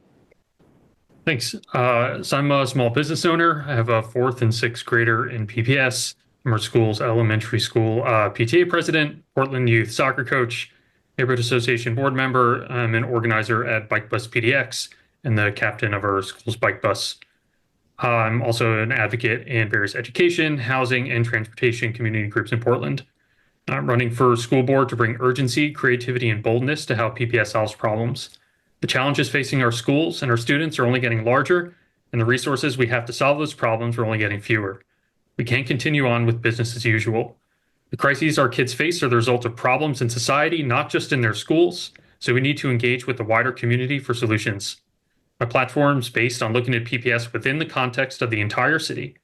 Thanks. So I'm a small business owner. I have a 4th and 6th grader in PPS. I'm our school's elementary school PTA president, Portland Youth soccer coach, neighborhood association board member. I'm an organizer at Bike Bus PDX and the captain of our school's bike bus. I'm also an advocate in various education, housing, and transportation community groups in Portland. I'm running for school board to bring urgency, creativity, and boldness to how PPS solves problems. The challenges facing our schools and our students are only getting larger, and the resources we have to solve those problems are only getting fewer. We can't continue on with business as usual. The crises our kids face are the result of problems in society, not just in their schools, so we need to engage with the wider community for solutions. My platform is based on looking at PPS within the context of the entire city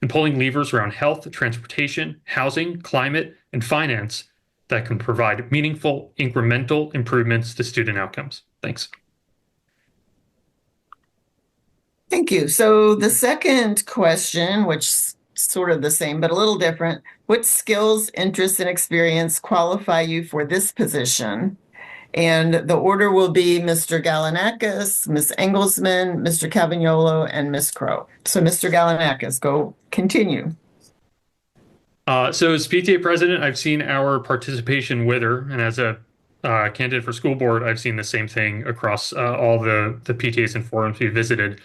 and pulling levers around health, transportation, housing, climate, and finance that can provide meaningful, incremental improvements to student outcomes. Thanks. Thank you. So the second question, which is sort of the same, but a little different, what skills, interests, and experience qualify you for this position? And the order will be Mr. Galanakis, Ms. Engelsman, Mr. Cavagnolo, and Ms. Crow. So Mr. Galanakis, continue. So as PTA president, I've seen our participation wither, and as a candidate for school board, I've seen the same thing across all the PTAs and forums we visited.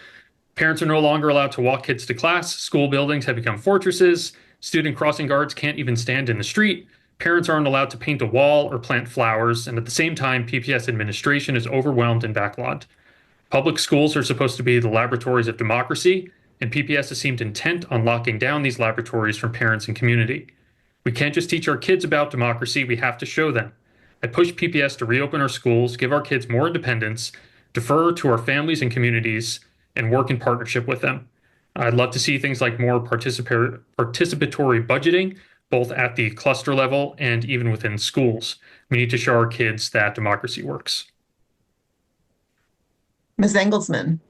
Parents are no longer allowed to walk kids to class. School buildings have become fortresses. Student crossing guards can't even stand in the street. Parents aren't allowed to paint a wall or plant flowers. And at the same time, PPS administration is overwhelmed and backlogged. Public schools are supposed to be the laboratories of democracy, and PPS has seemed intent on locking down these laboratories from parents and community. We can't just teach our kids about democracy, we have to show them. I push PPS to reopen our schools, give our kids more independence, defer to our families and communities, and work in partnership with them. I'd love to see things like more participatory budgeting, both at the cluster level and even within schools. We need to show our kids that democracy works. Ms. Engelsman.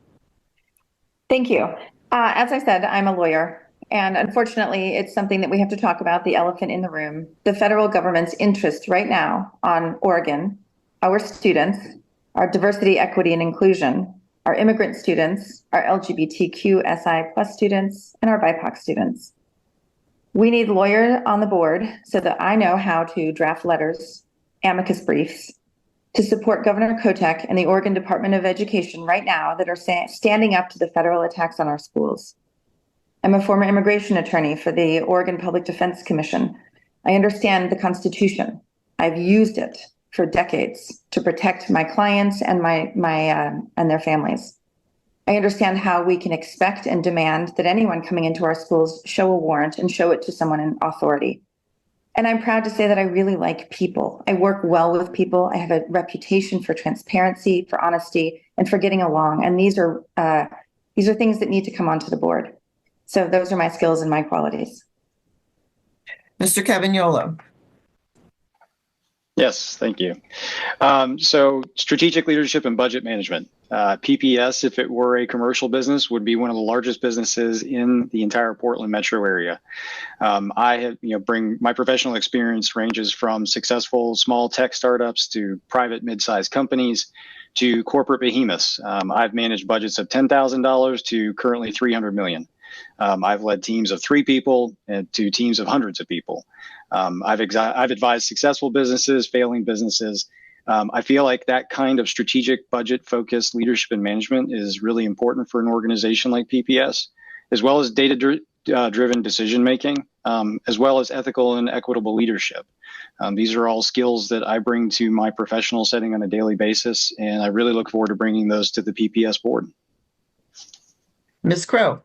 Thank you. As I said, I'm a lawyer, and unfortunately, it's something that we have to talk about, the elephant in the room. The federal government's interest right now on Oregon, our students, our diversity, equity, and inclusion, our immigrant students, our LGBTQSI+ students, and our BIPOC students. We need a lawyer on the board so that I know how to draft letters, amicus briefs, to support Governor Kotek and the Oregon Department of Education right now that are standing up to the federal attacks on our schools. I'm a former immigration attorney for the Oregon Public Defense Commission. I understand the Constitution. I've used it for decades to protect my clients and and their families. I understand how we can expect and demand that anyone coming into our schools show a warrant and show it to someone in authority. And I'm proud to say that I really like people. I work well with people. I have a reputation for transparency, for honesty, and for getting along. And these are things that need to come onto the board. So those are my skills and my qualities. Mr. Cavagnolo. Yes, thank you. So strategic leadership and budget management. PPS, if it were a commercial business, would be one of the largest businesses in the entire Portland metro area. I have, bring my professional experience ranges from successful small tech startups to private mid-sized companies to corporate behemoths. I've managed budgets of $10,000 to currently $300 million. I've led teams of 3 people to teams of hundreds of people. I've advised successful businesses, failing businesses. I feel like that kind of strategic budget focused leadership and management is really important for an organization like PPS, as well as data driven decision making, as well as ethical and equitable leadership. These are all skills that I bring to my professional setting on a daily basis, and I really look forward to bringing those to the PPS board. Ms. Crow.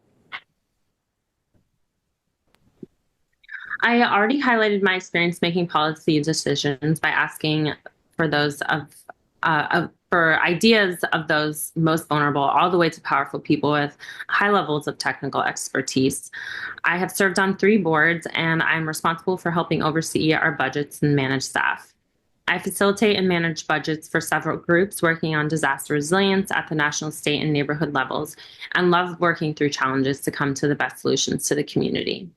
I already highlighted my experience making policy decisions by asking for those for ideas of those most vulnerable, all the way to powerful people with high levels of technical expertise. I have served on 3 boards, and I'm responsible for helping oversee our budgets and manage staff. I facilitate and manage budgets for several groups working on disaster resilience at the national, state, and neighborhood levels, and love working through challenges to come to the best solutions to the community.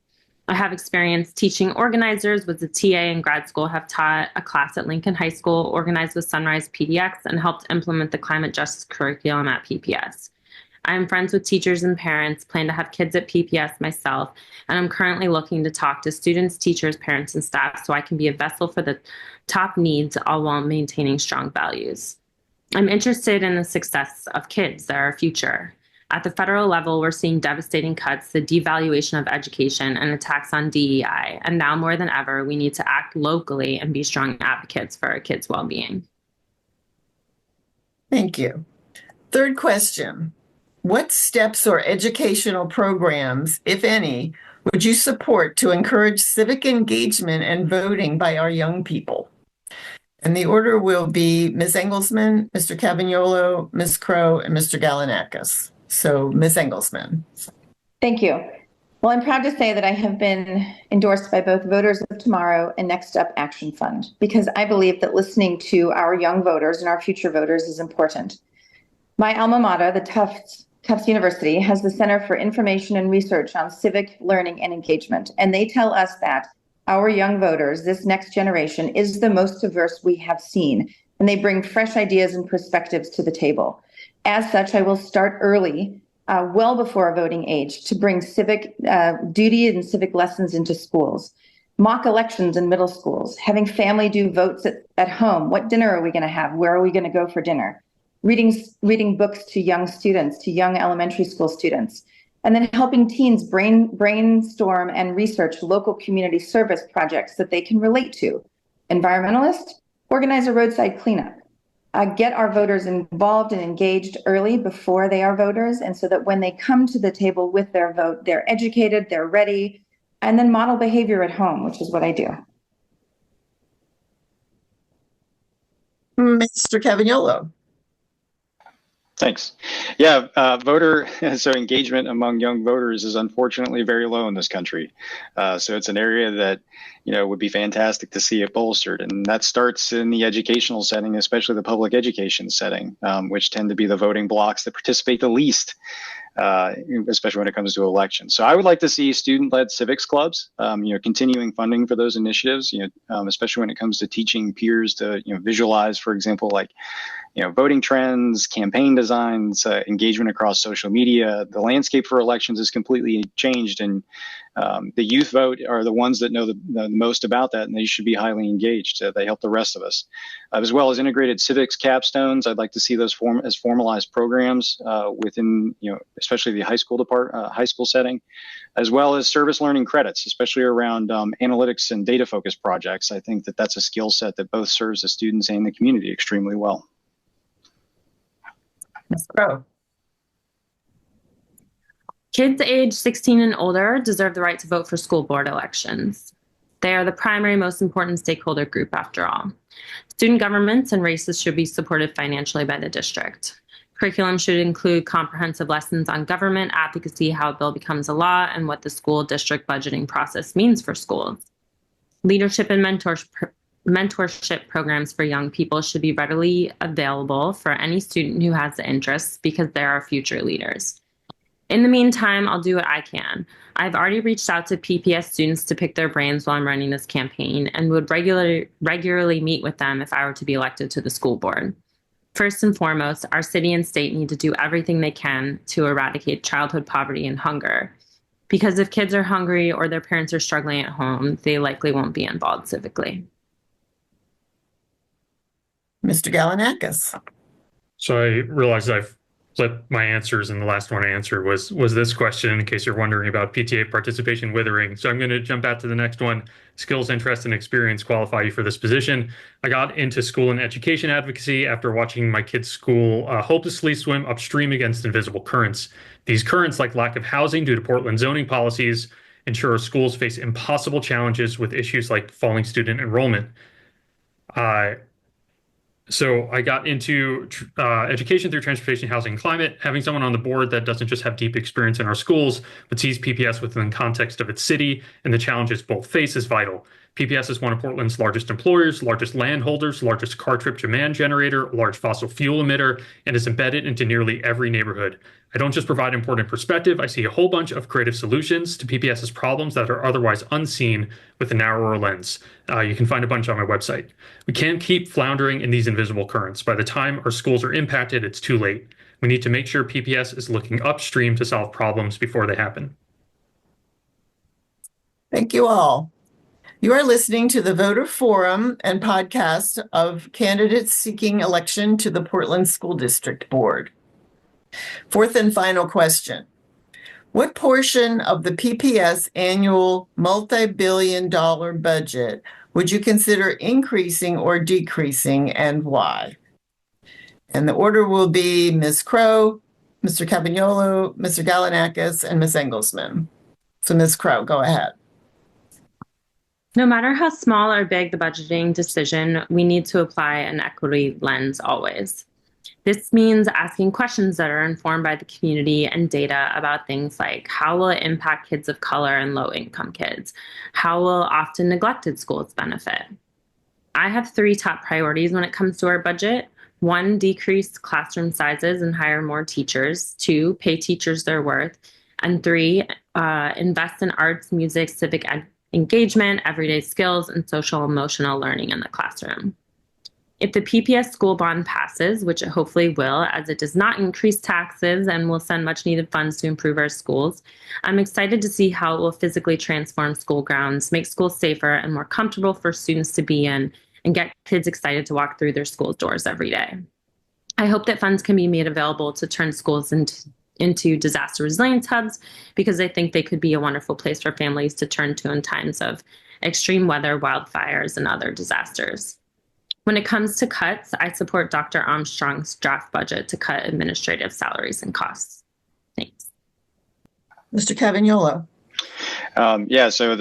I have experience teaching organizers, was a TA in grad school, have taught a class at Lincoln High School, organized with Sunrise PDX, and helped implement the climate justice curriculum at PPS. I am friends with teachers and parents, plan to have kids at PPS myself, and I'm currently looking to talk to students, teachers, parents, and staff so I can be a vessel for the top needs, all while maintaining strong values. I'm interested in the success of kids, they're our future. At the federal level, we're seeing devastating cuts, the devaluation of education, and attacks on DEI. And now more than ever, we need to act locally and be strong advocates for our kids' well-being. Thank you. Third question. What steps or educational programs, if any, would you support to encourage civic engagement and voting by our young people? And the order will be Ms. Engelsman, Mr. Cavagnolo, Ms. Crow, and Mr. Galanakis. So Ms. Engelsman. Thank you. Well, I'm proud to say that I have been endorsed by both Voters of Tomorrow and Next Up Action Fund because I believe that listening to our young voters and our future voters is important. My alma mater, the Tufts University, has the Center for Information and Research on Civic Learning and Engagement, and they tell us that our young voters, this next generation, is the most diverse we have seen, and they bring fresh ideas and perspectives to the table. As such, I will start early, well before voting age, to bring civic duty and civic lessons into schools. Mock elections in middle schools, having family do votes at home. What dinner are we going to have? Where are we going to go for dinner? Reading books to young students, to young elementary school students, and then helping teens brainstorm and research local community service projects that they can relate to. Environmentalist, organize a roadside cleanup. Get our voters involved and engaged early before they are voters, and so that when they come to the table with their vote, they're educated, they're ready, and then model behavior at home, which is what I do. Mr. Cavagnolo. Thanks. Yeah, so engagement among young voters is unfortunately very low in this country. So it's an area that, would be fantastic to see it bolstered. And that starts in the educational setting, especially the public education setting, which tend to be the voting blocks that participate the least, especially when it comes to elections. So I would like to see student-led civics clubs, continuing funding for those initiatives, especially when it comes to teaching peers to, visualize, for example, like, voting trends, campaign designs, engagement across social media. The landscape for elections is completely changed, and the youth vote are the ones that know the most about that, and they should be highly engaged. They help the rest of us, as well as integrated civics capstones. I'd like to see those as formalized programs within, especially the high school setting, as well as service learning credits, especially around analytics and data focused projects. I think that that's a skill set that both serves the students and the community extremely well. Ms. Crowe. Kids age 16 and older deserve the right to vote for school board elections. They are the primary, most important stakeholder group, after all. Student governments and races should be supported financially by the district. Curriculum should include comprehensive lessons on government, advocacy, how a bill becomes a law, and what the school district budgeting process means for schools. Leadership and mentorship programs for young people should be readily available for any student who has the interest, because they're our future leaders. In the meantime, I'll do what I can. I've already reached out to PPS students to pick their brains while I'm running this campaign, and would regularly meet with them if I were to be elected to the school board. First and foremost, our city and state need to do everything they can to eradicate childhood poverty and hunger. Because if kids are hungry or their parents are struggling at home, they likely won't be involved civically. Mr. Galanakis. So I realized I've flipped my answers, and the last one I answered was this question, in case you're wondering about PTA participation withering. So I'm going to jump out to the next one. Skills, interest, and experience qualify you for this position. I got into school and education advocacy after watching my kids' school hopelessly swim upstream against invisible currents. These currents, like lack of housing due to Portland zoning policies, ensure schools face impossible challenges with issues like falling student enrollment. So I got into education through transportation, housing, and climate. Having someone on the board that doesn't just have deep experience in our schools, but sees PPS within the context of its city and the challenges both face is vital. PPS is one of Portland's largest employers, largest landholders, largest car trip demand generator, large fossil fuel emitter, and is embedded into nearly every neighborhood. I don't just provide important perspective, I see a whole bunch of creative solutions to PPS's problems that are otherwise unseen with a narrower lens. You can find a bunch on my website. We can't keep floundering in these invisible currents. By the time our schools are impacted, it's too late. We need to make sure PPS is looking upstream to solve problems before they happen. Thank you all. You are listening to the Voter Forum and podcast of candidates seeking election to the Portland School District Board. Fourth and final question. What portion of the PPS annual multi-billion-dollar budget would you consider increasing or decreasing, and why? And the order will be Ms. Crowe, Mr. Cavagnolo, Mr. Galanakis, and Ms. Engelsman. So Ms. Crowe, go ahead. No matter how small or big the budgeting decision, we need to apply an equity lens always. This means asking questions that are informed by the community and data about things like how will it impact kids of color and low-income kids? How will often neglected schools benefit? I have 3 top priorities when it comes to our budget. 1, decrease classroom sizes and hire more teachers. 2, pay teachers their worth. And 3, invest in arts, music, civic engagement, everyday skills, and social emotional learning in the classroom. If the PPS school bond passes, which it hopefully will, as it does not increase taxes and will send much needed funds to improve our schools, I'm excited to see how it will physically transform school grounds, make schools safer and more comfortable for students to be in, and get kids excited to walk through their school doors every day. I hope that funds can be made available to turn schools into disaster resilience hubs, because I think they could be a wonderful place for families to turn to in times of extreme weather, wildfires, and other disasters. When it comes to cuts, I support Dr. Armstrong's draft budget to cut administrative salaries and costs. Thanks. Mr. Cavagnolo. So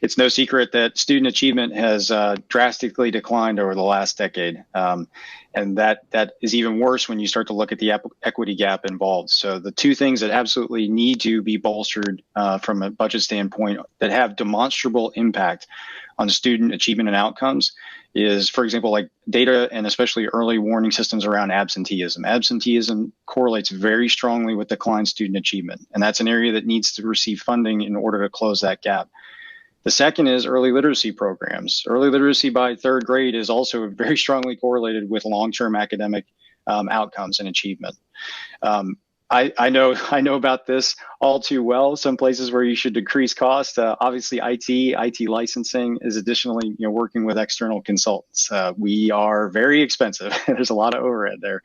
it's no secret that student achievement has drastically declined over the last decade. And that is even worse when you start to look at the equity gap involved. So the 2 things that absolutely need to be bolstered from a budget standpoint that have demonstrable impact on student achievement and outcomes is, for example, like data and especially early warning systems around absenteeism. Absenteeism correlates very strongly with declined student achievement, and that's an area that needs to receive funding in order to close that gap. The second is early literacy programs. Early literacy by 3rd grade is also very strongly correlated with long-term academic outcomes and achievement. I know about this all too well. Some places where you should decrease cost. Obviously, IT licensing is additionally, working with external consultants. We are very expensive. There's a lot of overhead there.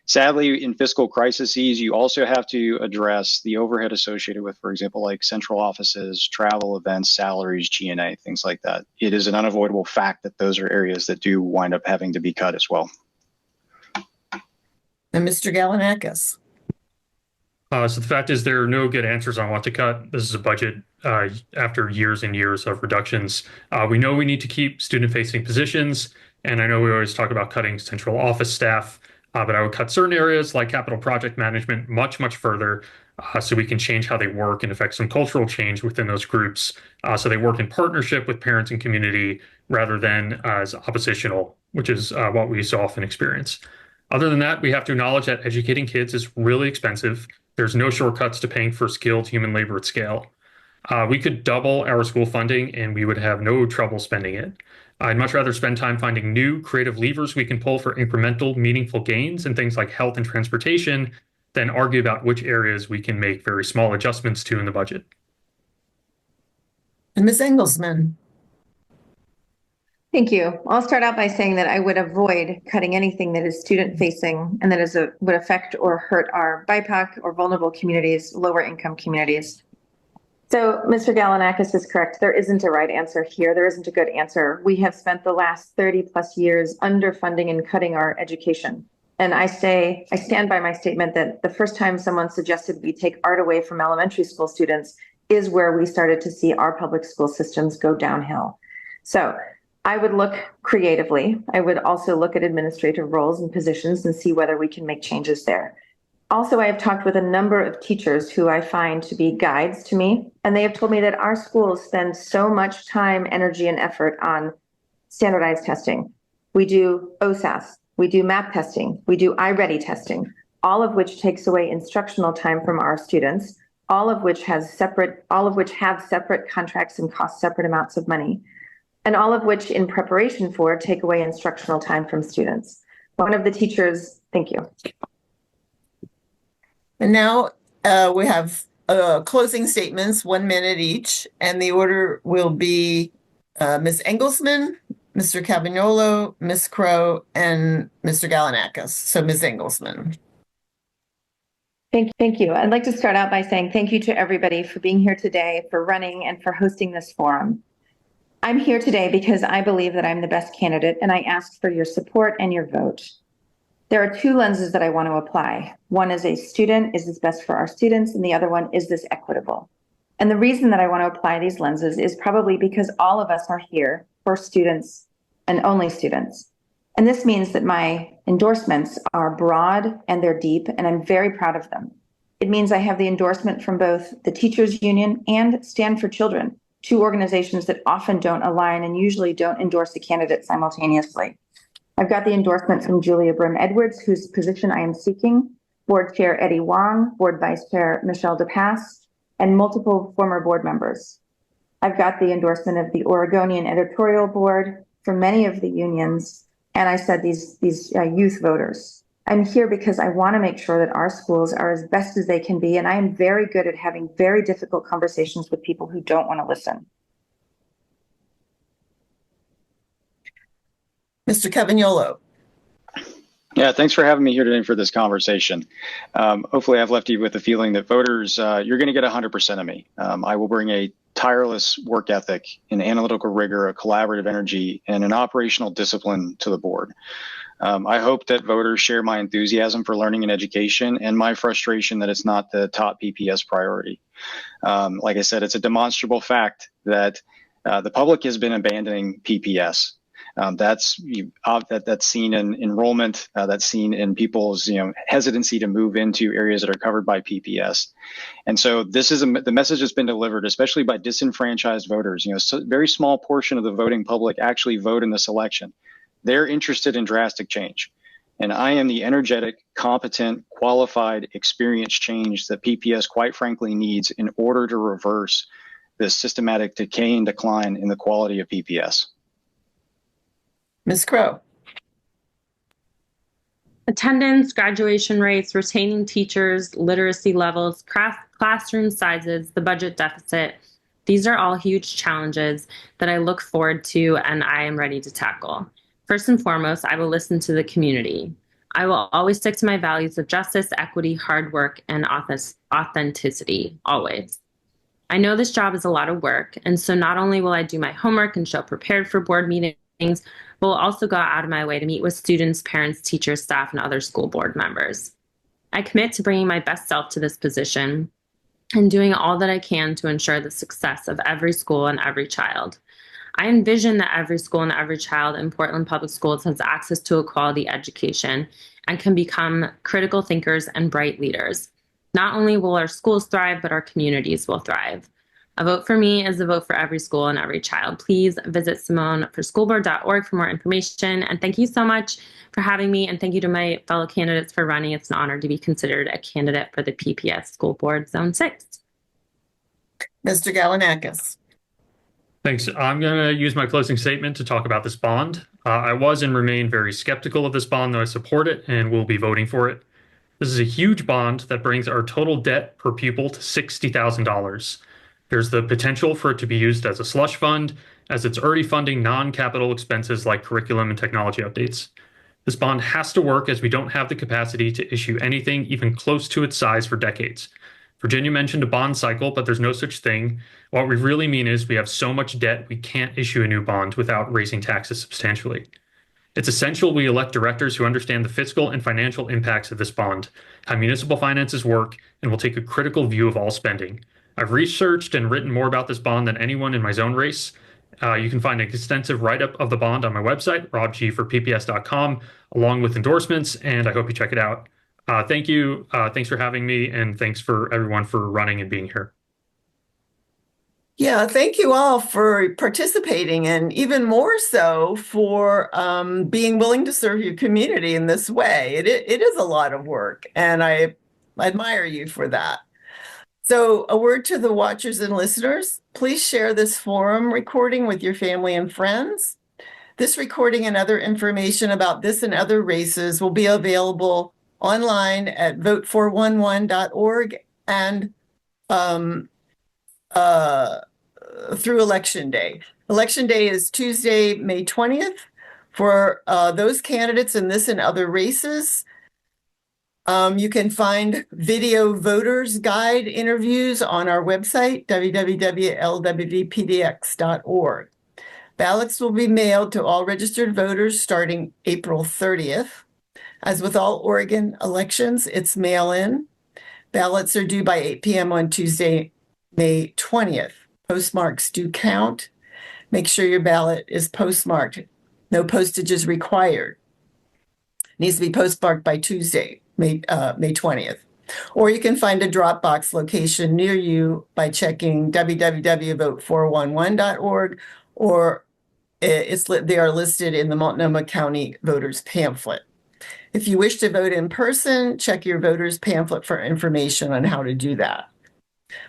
Sadly, in fiscal crises, you also have to address the overhead associated with, for example, like central offices, travel, events, salaries, G&A, things like that. It is an unavoidable fact that those are areas that do wind up having to be cut as well. And Mr. Galanakis. So the fact is there are no good answers on what to cut. This is a budget after years and years of reductions. We know we need to keep student-facing positions, and I know we always talk about cutting central office staff, but I would cut certain areas like capital project management much, much further so we can change how they work and affect some cultural change within those groups so they work in partnership with parents and community rather than as oppositional, which is what we so often experience. Other than that, we have to acknowledge that educating kids is really expensive. There's no shortcuts to paying for skilled human labor at scale. We could double our school funding and we would have no trouble spending it. I'd much rather spend time finding new creative levers we can pull for incremental, meaningful gains in things like health and transportation than argue about which areas we can make very small adjustments to in the budget. And Ms. Engelsman. Thank you. I'll start out by saying that I would avoid cutting anything that is student-facing and that would affect or hurt our BIPOC or vulnerable communities, lower income communities. So Mr. Galanakis is correct. There isn't a right answer here. There isn't a good answer. We have spent the last 30 plus years underfunding and cutting our education. And I stand by my statement that the first time someone suggested we take art away from elementary school students is where we started to see our public school systems go downhill. So I would look creatively. I would also look at administrative roles and positions and see whether we can make changes there. Also, I have talked with a number of teachers who I find to be guides to me, and they have told me that our schools spend so much time, energy, and effort on standardized testing. We do OSAS, we do MAP testing, we do iReady testing, all of which takes away instructional time from our students, all of which have separate contracts and cost separate amounts of money, and all of which in preparation for take away instructional time from students. One of the teachers, thank you. And now we have closing statements, 1 minute each, and the order will be Ms. Engelsman, Mr. Cavagnolo, Ms. Crow, and Mr. Galanakis. So Ms. Engelsman. Thank you. I'd like to start out by saying thank you to everybody for being here today, for running and for hosting this forum. I'm here today because I believe that I'm the best candidate, and I ask for your support and your vote. There are 2 lenses that I want to apply. One is a student, is this best for our students? And the other one, is this equitable? And the reason that I want to apply these lenses is probably because all of us are here for students and only students. And this means that my endorsements are broad and they're deep, and I'm very proud of them. It means I have the endorsement from both the Teachers Union and Stand for Children, two organizations that often don't align and usually don't endorse a candidate simultaneously. I've got the endorsement from Julia Brim Edwards, whose position I am seeking, Board Chair Eddie Wong, Board Vice Chair Michelle DePass, and multiple former board members. I've got the endorsement of the Oregonian Editorial Board from many of the unions, and I said these youth voters. I'm here because I want to make sure that our schools are as best as they can be, and I am very good at having very difficult conversations with people who don't want to listen. Mr. Cavagnolo. Yeah, thanks for having me here today for this conversation. Hopefully I've left you with the feeling that voters, you're going to get 100% of me. I will bring a tireless work ethic, an analytical rigor, a collaborative energy, and an operational discipline to the board. I hope that voters share my enthusiasm for learning and education and my frustration that it's not the top PPS priority. Like I said, it's a demonstrable fact that the public has been abandoning PPS. That's seen in enrollment. That's seen in people's hesitancy to move into areas that are covered by PPS. And so this is the message that's been delivered, especially by disenfranchised voters. A very small portion of the voting public actually vote in this election. They're interested in drastic change. And I am the energetic, competent, qualified, experienced change that PPS, quite frankly, needs in order to reverse this systematic decay and decline in the quality of PPS. Ms. Crow. Attendance, graduation rates, retaining teachers, literacy levels, classroom sizes, the budget deficit. These are all huge challenges that I look forward to and I am ready to tackle. First and foremost, I will listen to the community. I will always stick to my values of justice, equity, hard work, and authenticity, always. I know this job is a lot of work, and so not only will I do my homework and show prepared for board meetings, but will also go out of my way to meet with students, parents, teachers, staff, and other school board members. I commit to bringing my best self to this position and doing all that I can to ensure the success of every school and every child. I envision that every school and every child in Portland Public Schools has access to a quality education and can become critical thinkers and bright leaders. Not only will our schools thrive, but our communities will thrive. A vote for me is a vote for every school and every child. Please visit simoneforschoolboard.org for more information. And thank you so much for having me. And thank you to my fellow candidates for running. It's an honor to be considered a candidate for the PPS School Board Zone 6. Mr. Galanakis. Thanks. I'm going to use my closing statement to talk about this bond. I was and remain very skeptical of this bond, though I support it and will be voting for it. This is a huge bond that brings our total debt per pupil to $60,000. There's the potential for it to be used as a slush fund, as it's already funding non-capital expenses like curriculum and technology updates. This bond has to work as we don't have the capacity to issue anything even close to its size for decades. Virginia mentioned a bond cycle, but there's no such thing. What we really mean is we have so much debt we can't issue a new bond without raising taxes substantially. It's essential we elect directors who understand the fiscal and financial impacts of this bond, how municipal finances work, and will take a critical view of all spending. I've researched and written more about this bond than anyone in my zone race. You can find an extensive write-up of the bond on my website, robg4pps.com, along with endorsements, and I hope you check it out. Thank you. Thanks for having me, and thanks for everyone for running and being here. Yeah, thank you all for participating, and even more so for being willing to serve your community in this way. It is a lot of work, and I admire you for that. So a word to the watchers and listeners, please share this forum recording with your family and friends. This recording and other information about this and other races will be available online at vote411.org and through Election Day. Election Day is Tuesday, May 20th. For those candidates in this and other races, you can find video voters guide interviews on our website, www.lwvpdx.org. Ballots will be mailed to all registered voters starting April 30th. As with all Oregon elections, it's mail-in. Ballots are due by 8 p.m. on Tuesday, May 20th. Postmarks do count. Make sure your ballot is postmarked. No postage is required. Needs to be postmarked by Tuesday, May 20th. Or you can find a Dropbox location near you by checking www.vote411.org, or they are listed in the Multnomah County Voters Pamphlet. If you wish to vote in person, check your voters pamphlet for information on how to do that.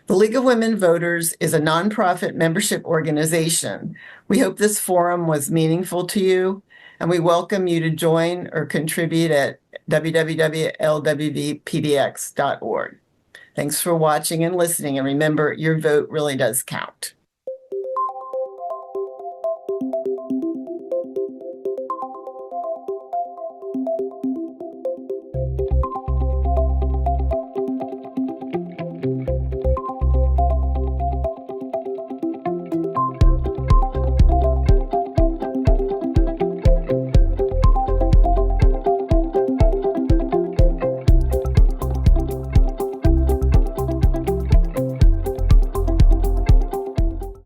The League of Women Voters is a nonprofit membership organization. We hope this forum was meaningful to you, and we welcome you to join or contribute at www.lwvpbx.org. Thanks for watching and listening, and remember, your vote really does count.